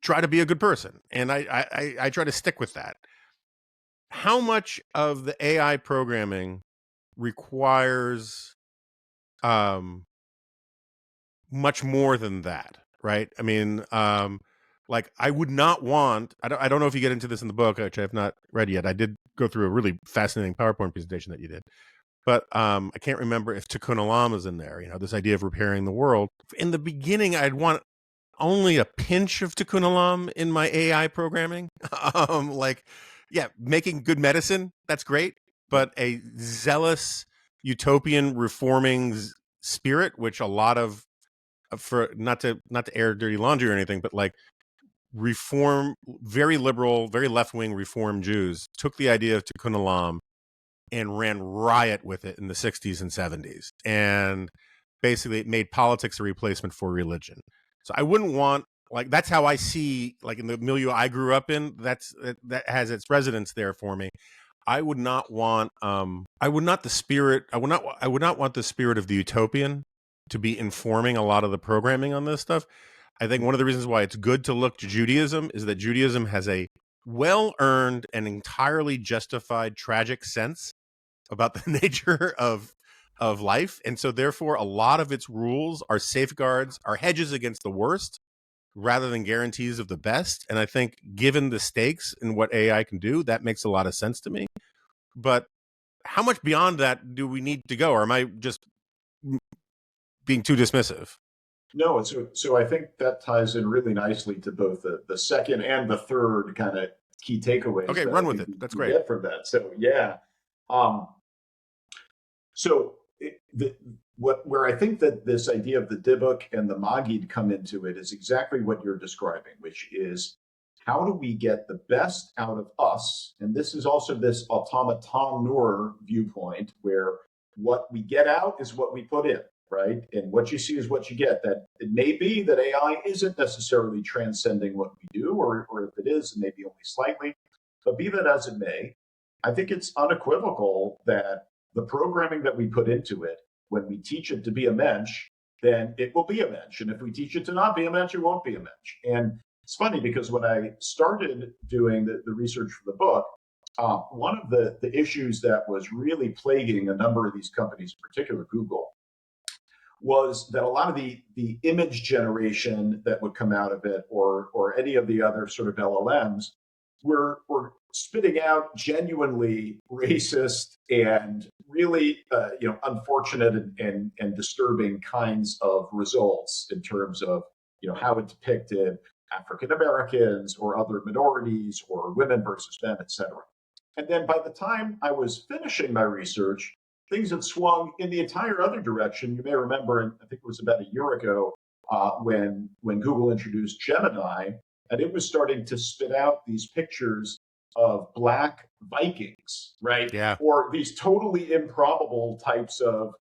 S1: try to be a good person, and I try to stick with that. How much of the AI programming requires much more than that, right? I mean, like, I would not want, I don't know if you get into this in the book, which I have not read yet. I did go through a really fascinating PowerPoint presentation that you did, but I can't remember if Tikkun Olam is in there, you know, this idea of repairing the world. In the beginning, I'd want only a pinch of Tikkun Olam in my AI programming. Like, yeah, making good medicine, that's great, but a zealous utopian reforming spirit, which a lot of, for not to air dirty laundry or anything, but like reform, very liberal, very left-wing reform Jews took the idea of Tikkun Olam and ran riot with it in the 60s and 70s. And basically it made politics a replacement for religion. So I wouldn't want, like, that's how I see, like, in the milieu I grew up in, that has its resonance there for me. I would not want I would not want the spirit of the utopian to be informing a lot of the programming on this stuff. I think one of the reasons why it's good to look to Judaism is that Judaism has a well-earned and entirely justified tragic sense about the nature of life. And so therefore a lot of its rules are safeguards, are hedges against the worst rather than guarantees of the best. And I think given the stakes in what AI can do, that makes a lot of sense to me. But how much beyond that do we need to go, or am I just being too dismissive?
S2: No, so I think that ties in really nicely to both the second and the third kind of key takeaways
S1: Okay,
S2: that I
S1: run with
S2: think
S1: it. That's
S2: we
S1: great.
S2: get from that. So yeah, um, so where I think that this idea of the Dybbuk and the Magid come into it is exactly what you're describing, which is how do we get the best out of us? And this is also this automaton viewpoint where what we get out is what we put in, right? And what you see is what you get. That it may be that AI isn't necessarily transcending what we do, or if it is, maybe only slightly. But be that as it may, I think it's unequivocal that the programming that we put into it, when we teach it to be a mensch, then it will be a mensch. And if we teach it to not be a mensch, it won't be a mensch. And it's funny because when I started doing the research for the book, one of the issues that was really plaguing a number of these companies, in particular Google, was that a lot of the image generation that would come out of it, or any of the other sort of LLMs, were spitting out genuinely racist and really unfortunate and disturbing kinds of results in terms of how it depicted African Americans or other minorities or women versus men, etc. And then by the time I was finishing my research, things had swung in the entire other direction. You may remember, and I think it was about a year ago, when Google introduced Gemini, and it was starting to spit out these pictures of Black Vikings, right?
S1: Yeah.
S2: Or these totally improbable types of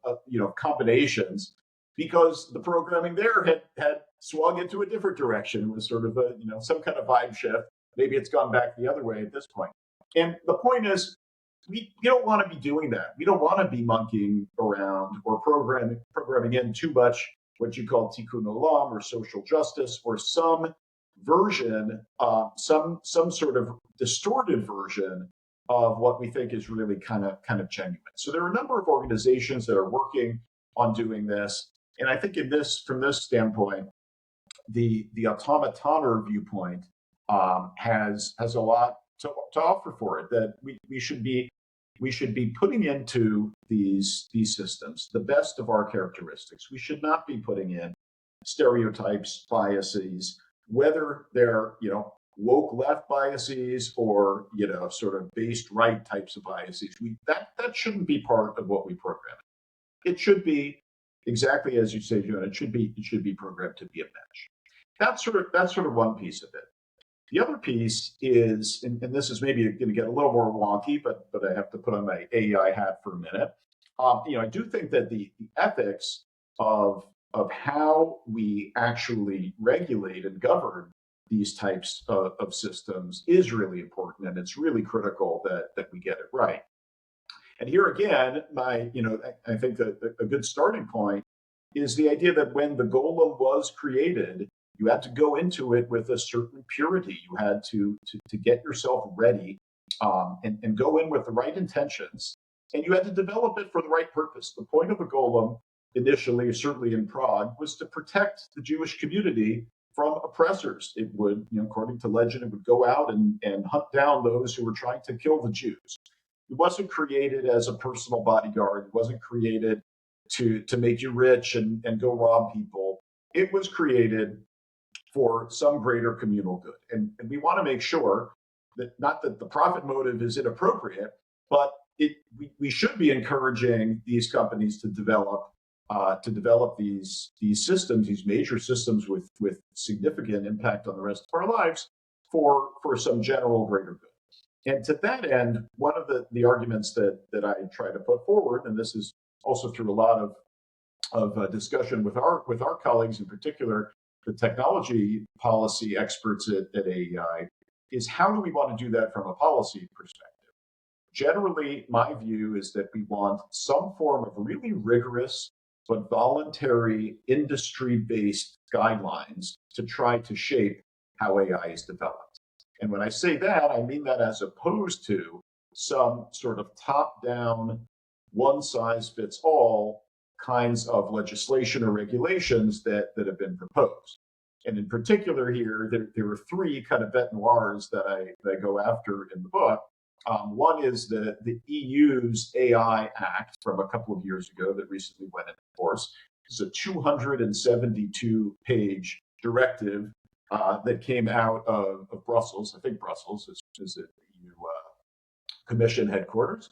S2: combinations, because the programming there had swung into a different direction. It was sort of a some kind of vibe shift. Maybe it's gone back the other way at this point. And the point is, we don't want to be doing that. We don't want to be monkeying around or programming in too much what you call tikkun olam or social justice, or some version, some sort of distorted version of what we think is really kind of genuine. So there are a number of organizations that are working on doing this, and I think from this standpoint, the automatoner viewpoint has a lot to offer for it. That we should be putting into these systems the best of our characteristics. We should not be putting in stereotypes, biases, whether they're woke left biases or sort of based right types of biases. That shouldn't be part of what we program. It should be exactly as you say, Jonah. It should be programmed to be a match. That's sort of one piece of it. The other piece is, and this is maybe going to get a little more wonky, but I have to put on my AI hat for a minute. I do think that the ethics of how we actually regulate and govern these types of systems is really important, and it's really critical that we get it right. And here again, I think that a good starting point is the idea that when the Golem was created, you had to go into it with a certain purity. You had to get yourself ready, and go in with the right intentions, and you had to develop it for the right purpose. The point of the Golem initially, certainly in Prague, was to protect the Jewish community from oppressors. It would, according to legend, it would go out and hunt down those who were trying to kill the Jews. It wasn't created as a personal bodyguard. It wasn't created to make you rich and go rob people. It was created for some greater communal good. And we want to make sure that, not that the profit motive is inappropriate, but we should be encouraging these companies to develop these systems, these major systems with significant impact on the rest of our lives for some general greater good. And to that end, one of the arguments that I try to put forward, and this is also through a lot of discussion with our colleagues, in particular the technology policy experts at AEI, is how do we want to do that from a policy perspective? Generally, my view is that we want some form of really rigorous but voluntary industry-based guidelines to try to shape how AI is developed. And when I say that, I mean that as opposed to some sort of top-down, one-size-fits-all kinds of legislation or regulations that have been proposed. And in particular here, there are three kind of bête noirs that I go after in the book. One is the EU's AI Act from a couple of years ago that recently went into force. It's a 272-page directive that came out of Brussels. I think Brussels is the EU Commission headquarters.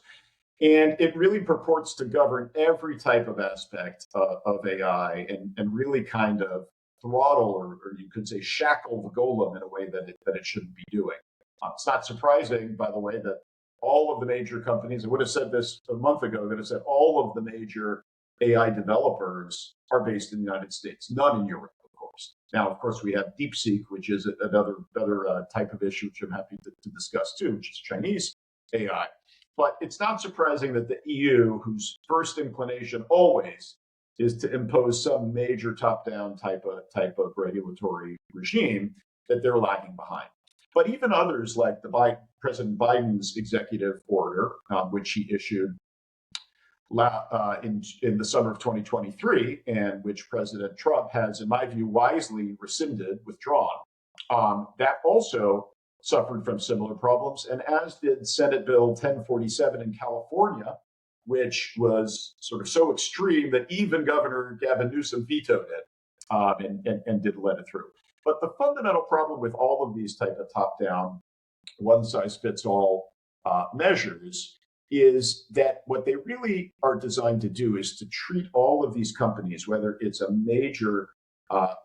S2: And it really purports to govern every type of aspect of AI and really kind of throttle, or you could say shackle the golem in a way that it shouldn't be doing. It's not surprising, by the way, that all of the major companies, I would have said this a month ago, that have said all of the major AI developers are based in the United States, none in Europe, of course. Now, of course, we have DeepSeek, which is another type of issue, which I'm happy to discuss too, which is Chinese AI. But it's not surprising that the EU, whose first inclination always is to impose some major top-down type of regulatory regime, that they're lagging behind. But even others like President Biden's executive order, which he issued in the summer of 2023, and which President Trump has, in my view, wisely rescinded, withdrawn, that also suffered from similar problems, and as did Senate Bill 1047 in California, which was sort of so extreme that even Governor Gavin Newsom vetoed it and didn't let it through. But the fundamental problem with all of these type of top-down, one-size-fits-all measures is that what they really are designed to do is to treat all of these companies, whether it's a major a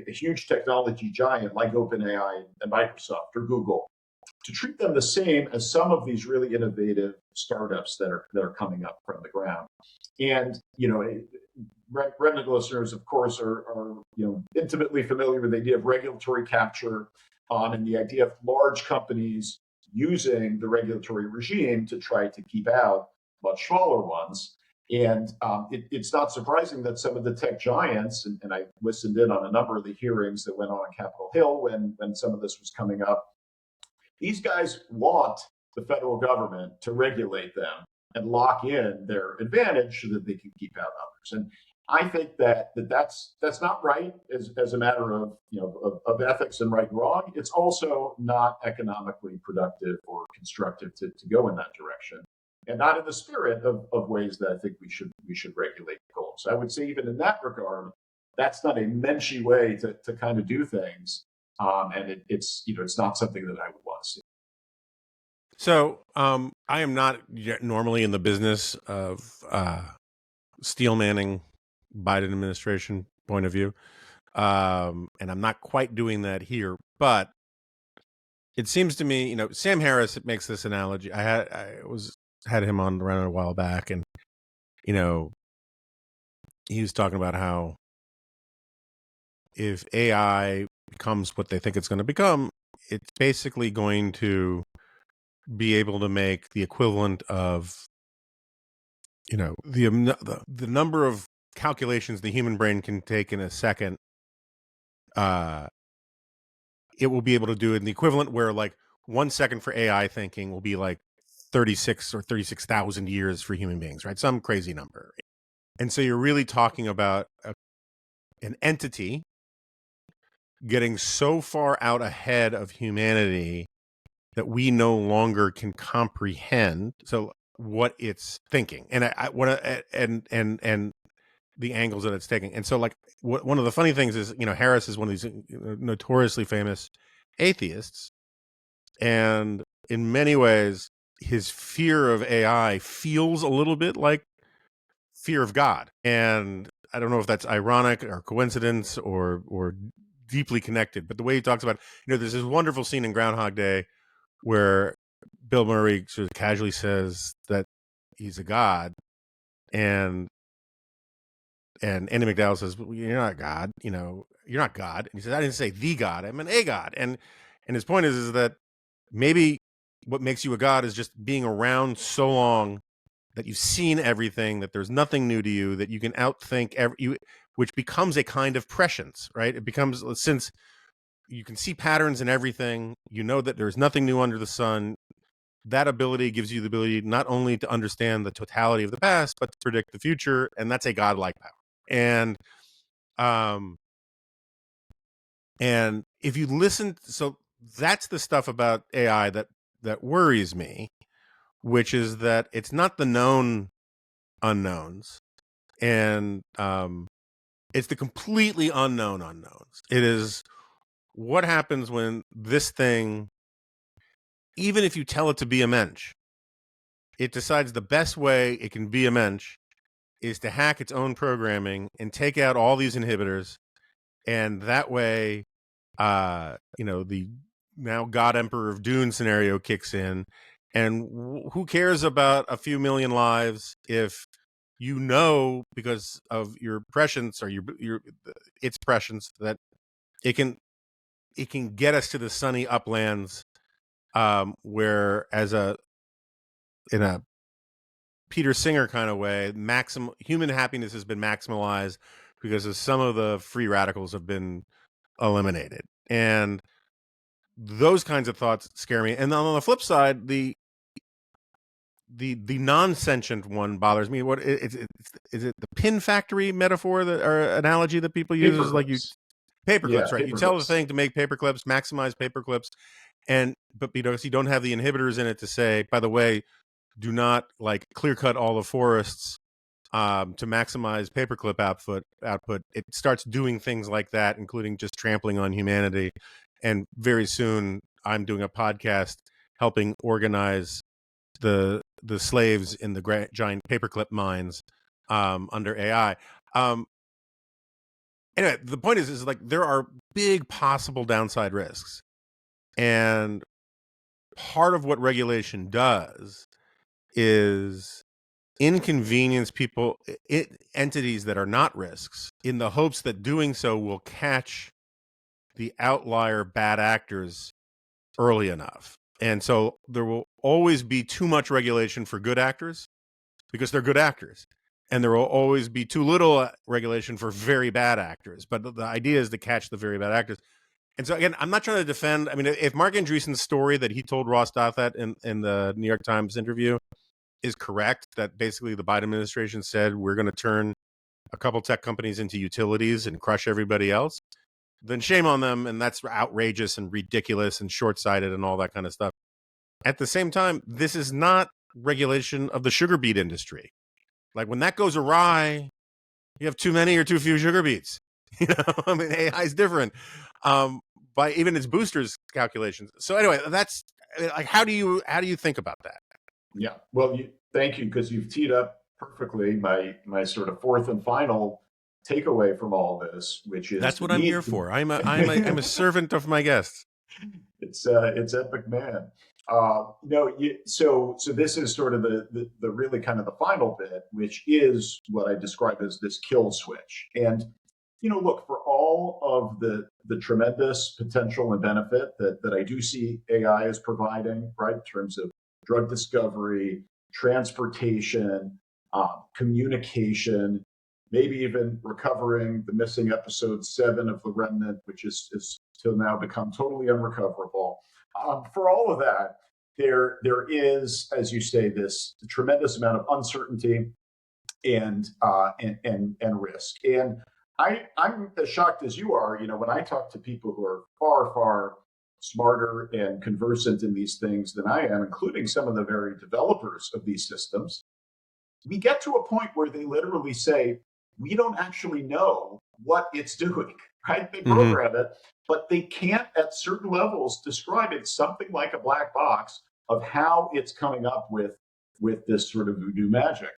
S2: huge technology giant like OpenAI and Microsoft or Google, to treat them the same as some of these really innovative startups that are coming up from the ground. And remnant listeners, of course, are intimately familiar with the idea of regulatory capture and the idea of large companies using the regulatory regime to try to keep out much smaller ones. And it's not surprising that some of the tech giants, and I listened in on a number of the hearings that went on Capitol Hill when some of this was coming up, these guys want the federal government to regulate them and lock in their advantage so that they can keep out others. And I think that's not right as a matter of ethics and right and wrong. It's also not economically productive or constructive to go in that direction, and not in the spirit of ways that I think we should regulate goals. I would say even in that regard, that's not a menschy way to kind of do things, and it's not something that I would want to see.
S1: So I am not normally in the business of steel manning Biden administration point of view, and I'm not quite doing that here, but it seems to me, Sam Harris makes this analogy. I had him on around a while back, and he was talking about how if AI becomes what they think it's going to become, it's basically going to be able to make the equivalent of the number of calculations the human brain can take in a second. It will be able to do it in the equivalent where like 1 second for AI thinking will be like 36 or 36,000 years for human beings, right? Some crazy number. And so you're really talking about an entity getting so far out ahead of humanity that we no longer can comprehend what it's thinking, and and the angles that it's taking. And so, like, one of the funny things is, Harris is one of these notoriously famous atheists, and in many ways, his fear of AI feels a little bit like fear of God. And I don't know if that's ironic or coincidence or deeply connected, but the way he talks about, there's this wonderful scene in Groundhog Day where Bill Murray sort of casually says that he's a god, and Andy McDowell says, well, "You're not God, you're not God." And he says, "I didn't say the God, I meant a God." And his point is that maybe what makes you a god is just being around so long that you've seen everything, that there's nothing new to you, that you can outthink which becomes a kind of prescience, right? It becomes, since you can see patterns in everything, that there's nothing new under the sun. That ability gives you the ability not only to understand the totality of the past, but to predict the future, and that's a godlike power. And if you listen, so that's the stuff about AI that that worries me, which is that it's not the known unknowns, and it's the completely unknown unknowns. It is what happens when this thing, even if you tell it to be a mensch, it decides the best way it can be a mensch is to hack its own programming and take out all these inhibitors, and that way, the now God Emperor of Dune scenario kicks in, and who cares about a few million lives if because of your prescience or your its prescience that it can get us to the sunny uplands, where in a Peter Singer kind of way, human happiness has been maximalized because of some of the free radicals have been eliminated. And those kinds of thoughts scare me. And on the flip side, the non-sentient one bothers me. What is it the pin factory metaphor that or analogy that people use? Is like paperclips, right? You tell the thing to make paperclips, maximize paperclips, but because you don't have the inhibitors in it to say, by the way, do not like clear cut all the forests to maximize paperclip output. It starts doing things like that, including just trampling on humanity. And very soon, I'm doing a podcast helping organize the slaves in the giant paperclip mines under AI. Anyway, the point is like there are big possible downside risks, and part of what regulation does is inconvenience entities that are not risks, in the hopes that doing so will catch the outlier bad actors early enough. And so there will always be too much regulation for good actors because they're good actors. And there will always be too little regulation for very bad actors. But the idea is to catch the very bad actors. And so, again, I'm not trying to defend. I mean, if Mark Andreessen's story that he told Ross Douthat in the New York Times interview is correct, that basically the Biden administration said we're going to turn a couple tech companies into utilities and crush everybody else, then shame on them. And that's outrageous and ridiculous and short-sighted and all that kind of stuff. At the same time, this is not regulation of the sugar beet industry. Like when that goes awry, you have too many or too few sugar beets. I mean, AI is different by even its boosters calculations. So anyway, that's like, how do you think about that?
S2: Yeah, well, thank you, because you've teed up perfectly my sort of fourth and final takeaway from all this, which is
S1: that's what I'm here for. I'm a servant of my guests.
S2: It's epic, man. So this is sort of the really kind of the final bit, which is what I describe as this kill switch. And look, for all of the tremendous potential and benefit that I do see AI is providing, right, in terms of drug discovery, transportation, communication, maybe even recovering the missing episode 7 of The Remnant, which is till now become totally unrecoverable. For all of that, there is, as you say, this tremendous amount of uncertainty and risk. And I'm as shocked as you are. When I talk to people who are far, far smarter and conversant in these things than I am, including some of the very developers of these systems, we get to a point where they literally say, we don't actually know what it's doing, right? They program it, but they can't at certain levels describe it, something like a black box of how it's coming up with this sort of voodoo magic.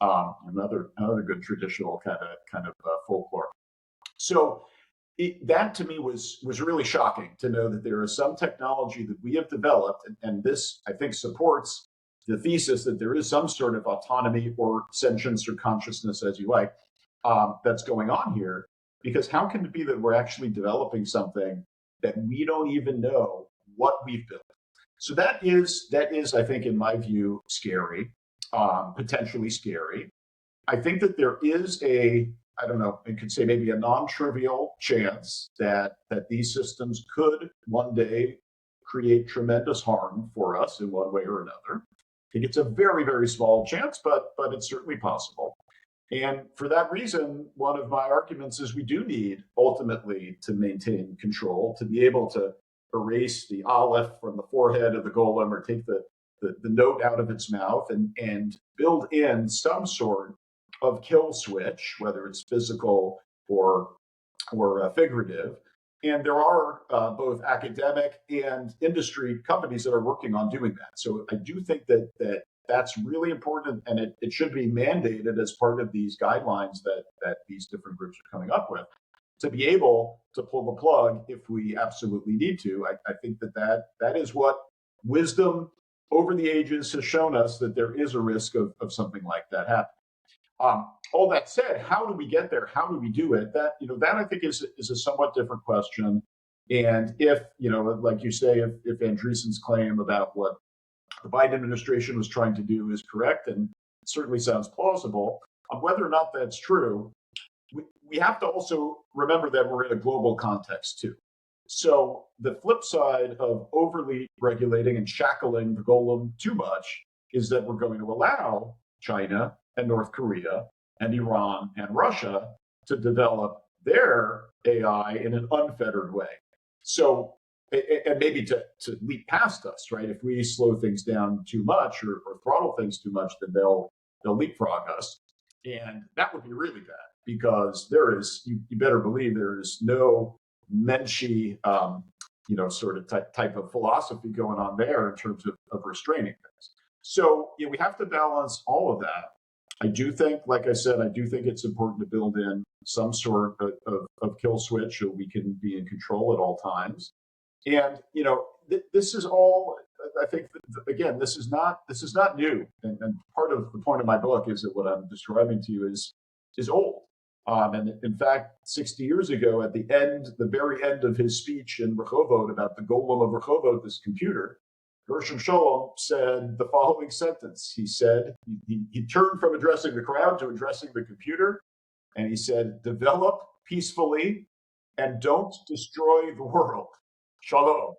S2: Another good traditional kind of folklore. So that to me was really shocking to know that there is some technology that we have developed, and this I think supports the thesis that there is some sort of autonomy or sentience or consciousness, as you like, that's going on here. Because how can it be that we're actually developing something that we don't even know what we've built? So that is, I think, in my view, scary, potentially scary. I think that there is I don't know, you could say maybe a non-trivial chance that these systems could one day create tremendous harm for us in one way or another. I think it's a very, very small chance, but it's certainly possible. And for that reason, one of my arguments is we do need ultimately to maintain control, to be able to erase the aleph from the forehead of the golem or take the note out of its mouth and build in some sort of kill switch, whether it's physical or figurative. And there are both academic and industry companies that are working on doing that. So I do think that's really important, and it should be mandated as part of these guidelines that these different groups are coming up with, to be able to pull the plug if we absolutely need to. I think that is what wisdom over the ages has shown us, that there is a risk of something like that happening. All that said, how do we get there? How do we do it? That I think is a somewhat different question. And if, like you say, if Andreessen's claim about what the Biden administration was trying to do is correct, and it certainly sounds plausible, whether or not that's true, we have to also remember that we're in a global context too. So the flip side of overly regulating and shackling the golem too much is that we're going to allow China and North Korea and Iran and Russia to develop their AI in an unfettered way. So, and maybe to leap past us, right? If we slow things down too much or throttle things too much, then they'll leapfrog us. And that would be really bad, because there is, you better believe there is no Menschy, sort of type of philosophy going on there in terms of restraining things. So we have to balance all of that. I do think, like I said, it's important to build in some sort of kill switch so we can be in control at all times. And this is all. I think again, this is not new. And part of the point of my book is that what I'm describing to you is old. And in fact, 60 years ago, at the very end of his speech in Rehovoth about the golem of Rehovoth, this computer, Gershom Scholem said the following sentence. He said, he turned from addressing the crowd to addressing the computer, and he said, "Develop peacefully and don't destroy the world. Shalom."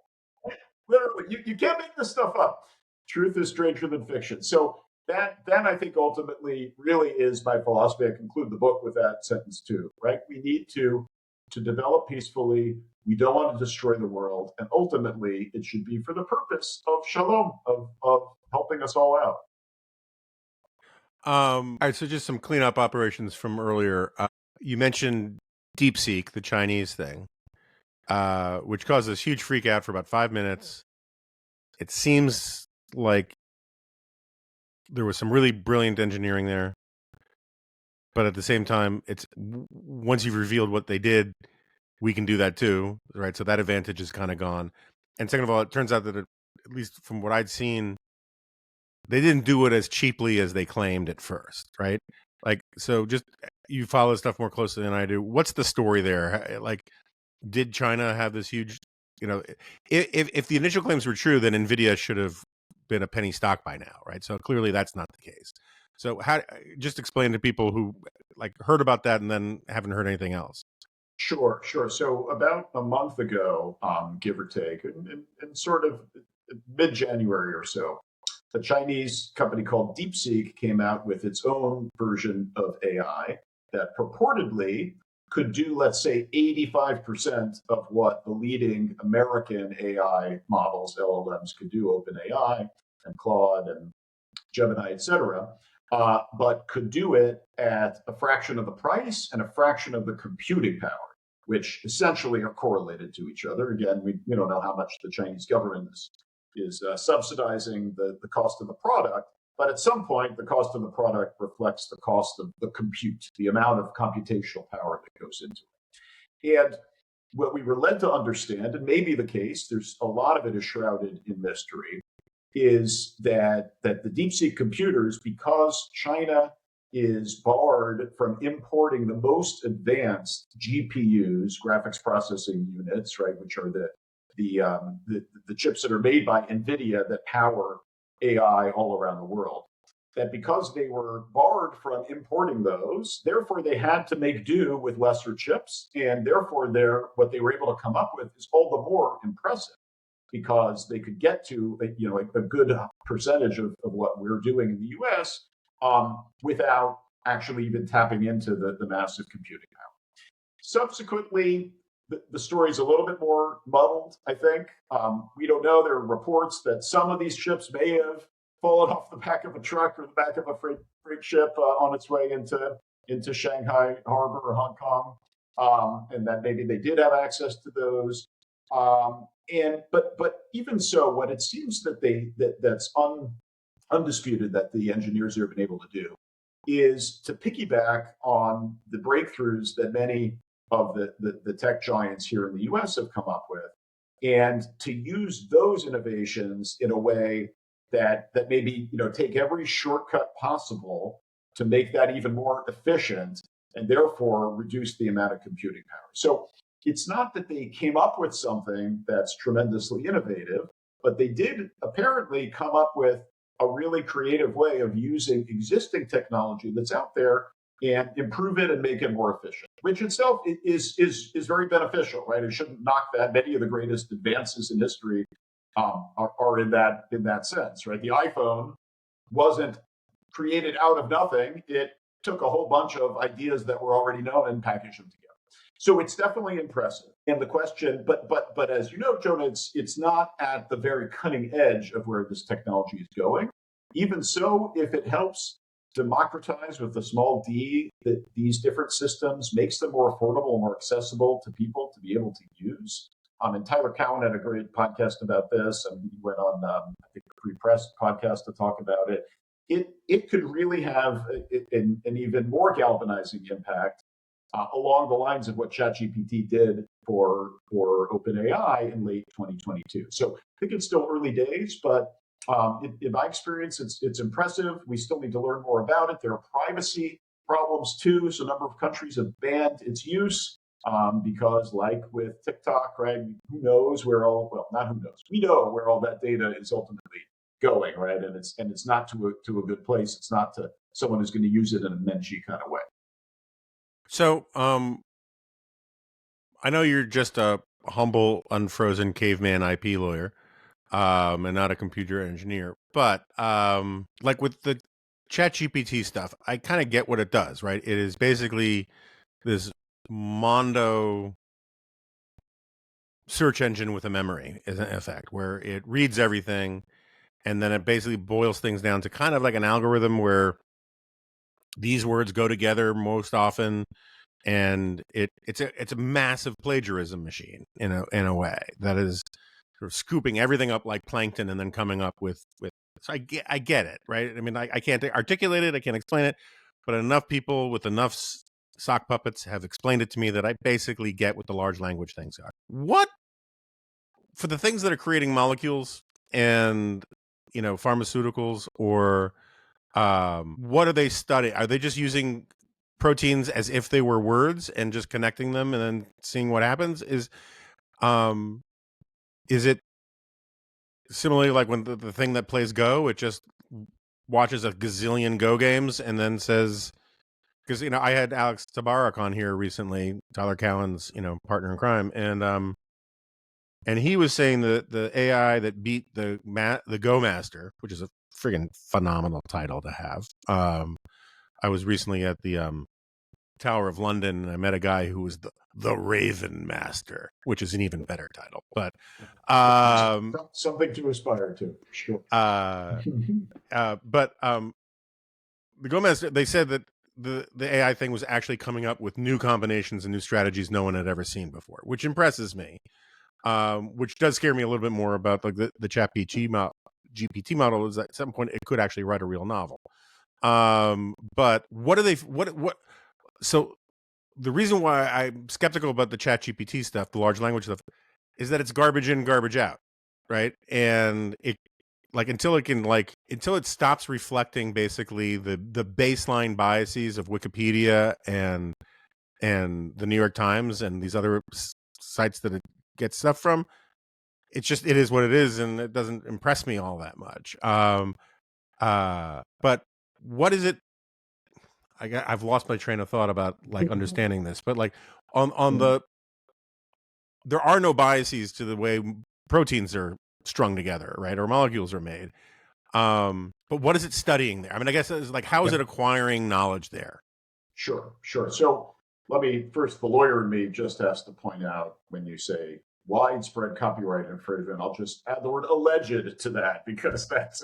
S2: Literally, you can't make this stuff up. Truth is stranger than fiction. So that I think ultimately really is my philosophy. I conclude the book with that sentence too, right? We need to develop peacefully. We don't want to destroy the world. And ultimately, it should be for the purpose of shalom, of helping us all out.
S1: All right, so just some cleanup operations from earlier. You mentioned DeepSeek, the Chinese thing, which caused this huge freak out for about 5 minutes. It seems like there was some really brilliant engineering there, but at the same time, it's once you've revealed what they did, we can do that too, right? So that advantage is kind of gone. And second of all, it turns out that at least from what I'd seen, they didn't do it as cheaply as they claimed at first, right? Like, so just, you follow stuff more closely than I do. What's the story there? Like, did China have this huge, if the initial claims were true, then NVIDIA should have been a penny stock by now, right? So clearly that's not the case. So just explain to people who heard about that and then haven't heard anything else.
S2: Sure. So about a month ago, give or take, in sort of mid-January or so, a Chinese company called DeepSeek came out with its own version of AI that purportedly could do, let's say, 85% of what the leading American AI models, LLMs, could do, OpenAI and Claude and Gemini, et cetera, but could do it at a fraction of the price and a fraction of the computing power, which essentially are correlated to each other. Again, we don't know how much the Chinese government is subsidizing the cost of the product, but at some point, the cost of the product reflects the cost of the compute, the amount of computational power that goes into it. And what we were led to understand, and maybe the case, there's a lot of it is shrouded in mystery, is that the DeepSeek computers, because China is barred from importing the most advanced GPUs, graphics processing units, right, which are the chips that are made by NVIDIA that power AI all around the world, that because they were barred from importing those, therefore they had to make do with lesser chips, and therefore what they were able to come up with is all the more impressive, because they could get to a good percentage of what we're doing in the US without actually even tapping into the massive computing power. Subsequently, the story is a little bit more muddled, I think. We don't know. There are reports that some of these ships may have fallen off the back of a truck or the back of a freight ship on its way into Shanghai Harbor or Hong Kong, and that maybe they did have access to those. But even so, what it seems that's undisputed that the engineers here have been able to do is to piggyback on the breakthroughs that many of the tech giants here in the US have come up with, and to use those innovations in a way that maybe take every shortcut possible to make that even more efficient and therefore reduce the amount of computing power. So it's not that they came up with something that's tremendously innovative, but they did apparently come up with a really creative way of using existing technology that's out there and improve it and make it more efficient, which itself is very beneficial, right? It shouldn't knock that. Many of the greatest advances in history are in that sense, right? The iPhone wasn't created out of nothing. It took a whole bunch of ideas that were already known and packaged them together. So it's definitely impressive. And the question, but as you know, Jonah, it's not at the very cutting edge of where this technology is going. Even so, if it helps democratize with a small d that these different systems, makes them more affordable and more accessible to people to be able to use. And Tyler Cowen had a great podcast about this, and he went on, I think, a Free Press podcast to talk about it. It could really have an even more galvanizing impact along the lines of what ChatGPT did for OpenAI in late 2022. So I think it's still early days, but in my experience, it's impressive. We still need to learn more about it. There are privacy problems too. So a number of countries have banned its use because, like with TikTok, right? Who knows where not who knows. We know where all that data is ultimately going, right? And it's not to a good place. It's not to someone who's going to use it in a menschy kind of way.
S1: So, I know you're just a humble, unfrozen caveman IP lawyer, and not a computer engineer, but like with the ChatGPT stuff, I kind of get what it does, right? It is basically this Mondo search engine with a memory, in effect, where it reads everything, and then it basically boils things down to kind of like an algorithm where these words go together most often, and it's a massive plagiarism machine in a way that is sort of scooping everything up like plankton and then coming up with. So I get it, right? I mean, I can't articulate it, I can't explain it, but enough people with enough sock puppets have explained it to me that I basically get what the large language things are. What for the things that are creating molecules and pharmaceuticals, or what are they studying? Are they just using proteins as if they were words and just connecting them and then seeing what happens? Is it similarly like when the thing that plays Go, it just watches a gazillion Go games and then says, because I had Alex Tabarrok on here recently, Tyler Cowen's partner in crime, and he was saying that the AI that beat the Go Master, which is a friggin' phenomenal title to have. I was recently at the Tower of London, and I met a guy who was the Raven Master, which is an even better title. But
S2: something to aspire to, sure.
S1: But the Go Master, they said that the AI thing was actually coming up with new combinations and new strategies no one had ever seen before, which impresses me. Which does scare me a little bit more about like the GPT model is that at some point it could actually write a real novel. But what are they? What? So the reason why I'm skeptical about the ChatGPT stuff, the large language stuff, is that it's garbage in, garbage out, right? And it until it stops reflecting basically the baseline biases of Wikipedia and the New York Times and these other sites that it gets stuff from, it is what it is, and it doesn't impress me all that much. But what is it? I've lost my train of thought about understanding this, but on there are no biases to the way proteins are strung together, right, or molecules are made. But what is it studying there? I mean, I guess it's how is it acquiring knowledge there?
S2: Sure. So Let me first, the lawyer in me just has to point out when you say widespread copyright infringement, I'll just add the word alleged to that because that's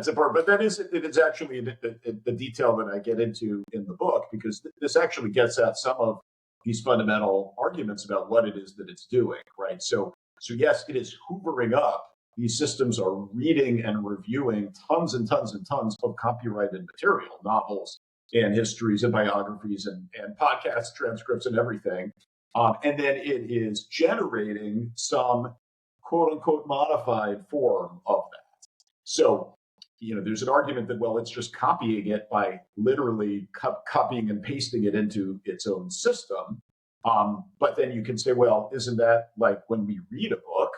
S2: important. But that is it is actually the detail that I get into in the book because this actually gets at some of these fundamental arguments about what it is that it's doing, right? So yes, it is hoovering up. These systems are reading and reviewing tons and tons and tons of copyrighted material, novels, and histories and biographies and podcast transcripts and everything. And then it is generating some quote unquote modified form of that. So, there's an argument that, well, it's just copying it by literally copying and pasting it into its own system. But then you can say, well, isn't that like when we read a book?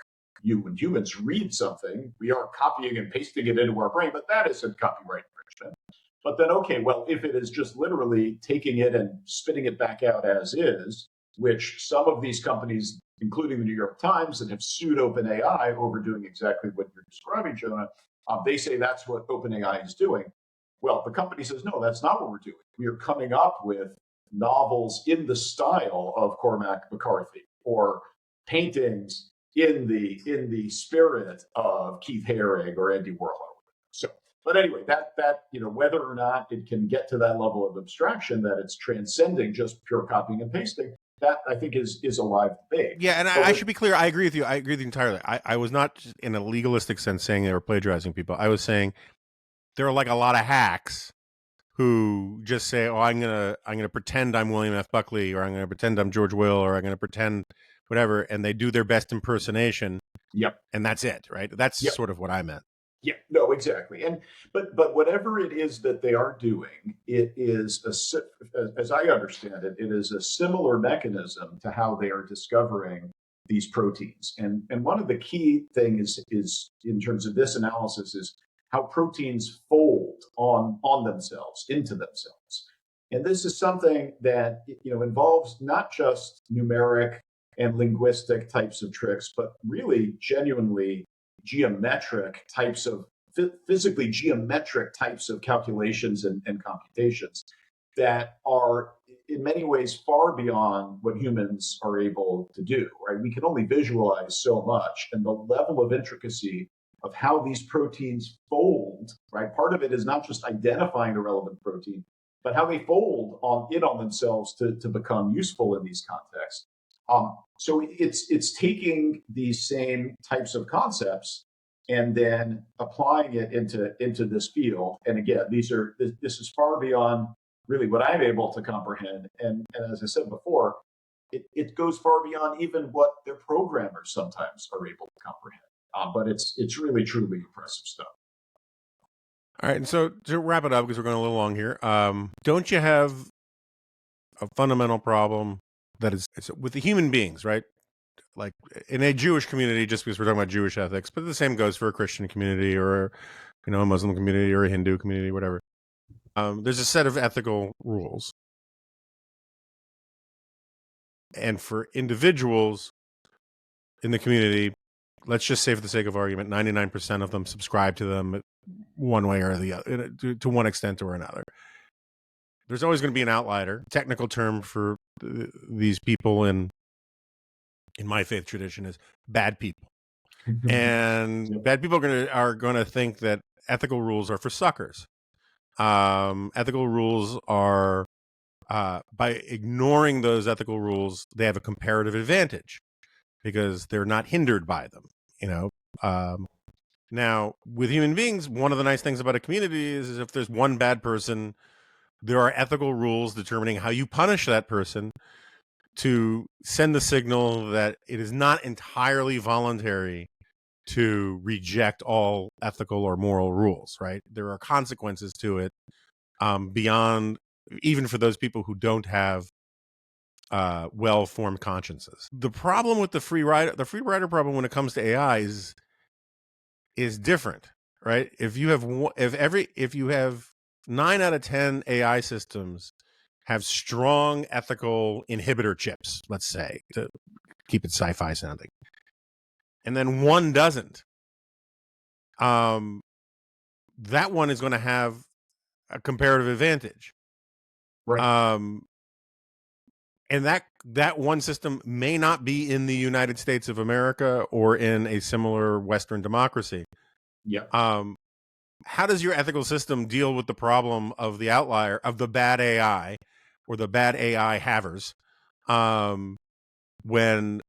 S2: When humans read something, we are copying and pasting it into our brain, but that isn't copyright infringement. But then, okay, well, if it is just literally taking it and spitting it back out as is, which some of these companies, including the New York Times, that have sued OpenAI over doing exactly what you're describing, Jonah, they say that's what OpenAI is doing. Well, the company says, no, that's not what we're doing. We are coming up with novels in the style of Cormac McCarthy or paintings in the spirit of Keith Haring or Andy Warhol. So, but anyway, that whether or not it can get to that level of abstraction that it's transcending just pure copying and pasting, that I think is a live debate.
S1: Yeah, and I should be clear. I agree with you. I agree with you entirely. I was not just in a legalistic sense saying they were plagiarizing people. I was saying there are like a lot of hacks who just say, "Oh, I'm gonna pretend I'm William F. Buckley, or I'm gonna pretend I'm George Will, or I'm gonna pretend whatever," and they do their best impersonation.
S2: Yep.
S1: And that's it, right? That's
S2: yep.
S1: sort of what I meant.
S2: Yeah, no, exactly. And but whatever it is that they are doing, it is as I understand it, it is a similar mechanism to how they are discovering these proteins. And one of the key things is in terms of this analysis is how proteins fold on themselves, into themselves. And this is something that involves not just numeric and linguistic types of tricks, but really genuinely geometric types of physically geometric types of calculations and computations that are in many ways far beyond what humans are able to do, right? We can only visualize so much, and the level of intricacy of how these proteins fold, right? Part of it is not just identifying the relevant protein, but how they fold on themselves to become useful in these contexts. So it's taking these same types of concepts and then applying it into this field. And again, this is far beyond really what I'm able to comprehend. And as I said before, it goes far beyond even what their programmers sometimes are able to comprehend. But it's really truly impressive stuff.
S1: All right, and so to wrap it up, because we're going a little long here, don't you have a fundamental problem that is with the human beings, right? Like in a Jewish community, just because we're talking about Jewish ethics, but the same goes for a Christian community or a Muslim community or a Hindu community, whatever. There's a set of ethical rules, and for individuals in the community, let's just say for the sake of argument, 99% of them subscribe to them one way or the other, to one extent or another. There's always going to be an outlier. Technical term for these people in my faith tradition is bad people. And bad people are going to think that ethical rules are for suckers. Ethical rules are, by ignoring those ethical rules, they have a comparative advantage because they're not hindered by them. Now, with human beings, one of the nice things about a community is if there's one bad person, there are ethical rules determining how you punish that person to send the signal that it is not entirely voluntary to reject all ethical or moral rules, right? There are consequences to it beyond, even for those people who don't have well-formed consciences. The problem with the free rider problem when it comes to AI is different, right? If you have 9 out of 10 AI systems have strong ethical inhibitor chips, let's say, to keep it sci-fi sounding, and then one doesn't, that one is going to have a comparative advantage.
S2: Right.
S1: and that one system may not be in the United States of America or in a similar Western democracy.
S2: Yeah.
S1: How does your ethical system deal with the problem of the outlier, of the bad AI or the bad AI havers, when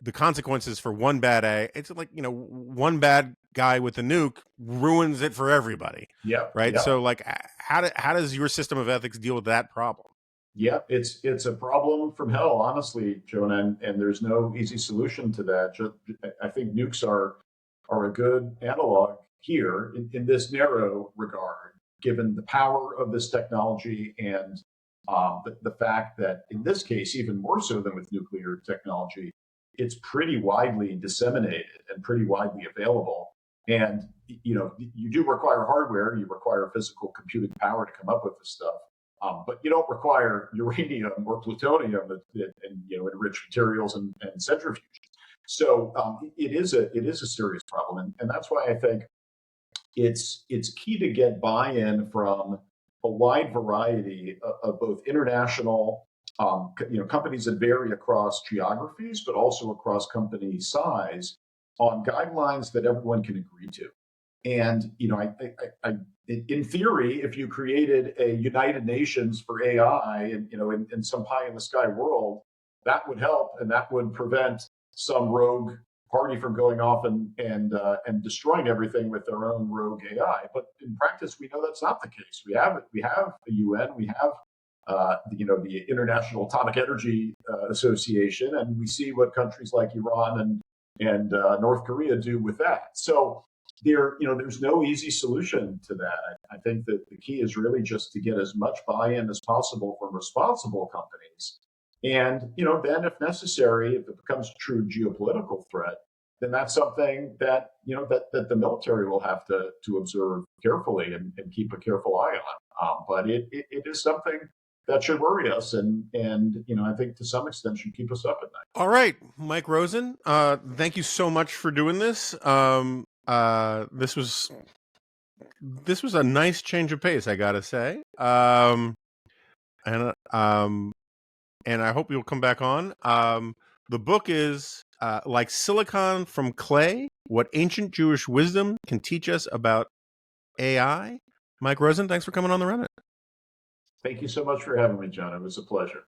S1: the consequences for one bad AI, it's like, one bad guy with a nuke ruins it for everybody.
S2: Yeah.
S1: Right.
S2: Yeah.
S1: So like, how does your system of ethics deal with that problem?
S2: Yeah, it's a problem from hell, honestly, Jonah, and there's no easy solution to that. I think nukes are a good analog here in this narrow regard, given the power of this technology and the fact that in this case, even more so than with nuclear technology, it's pretty widely disseminated and pretty widely available. And you do require hardware, you require physical computing power to come up with this stuff. But you don't require uranium or plutonium and enriched materials and centrifuges. So it is a serious problem, and that's why I think it's key to get buy-in from a wide variety of both international companies that vary across geographies, but also across company size, on guidelines that everyone can agree to. And in theory, if you created a United Nations for AI, and in some pie in the sky world, that would help, and that would prevent some rogue party from going off and destroying everything with their own rogue AI. But in practice, we know that's not the case. We have the UN, we have the International Atomic Energy Association, and we see what countries like Iran and North Korea do with that. So there's no easy solution to that. I think that the key is really just to get as much buy-in as possible from responsible companies. And, then if necessary, if it becomes a true geopolitical threat, then that's something that, that the military will have to observe carefully and keep a careful eye on. But it is something that should worry us, and I think to some extent should keep us up at night.
S1: All right, Mike Rosen, thank you so much for doing this. This was a nice change of pace, I gotta say. And I hope you'll come back on. The book is Like Silicon from Clay: What Ancient Jewish Wisdom Can Teach Us About AI. Mike Rosen, thanks for coming on the Remnant.
S2: Thank you so much for having me, John. It was a pleasure.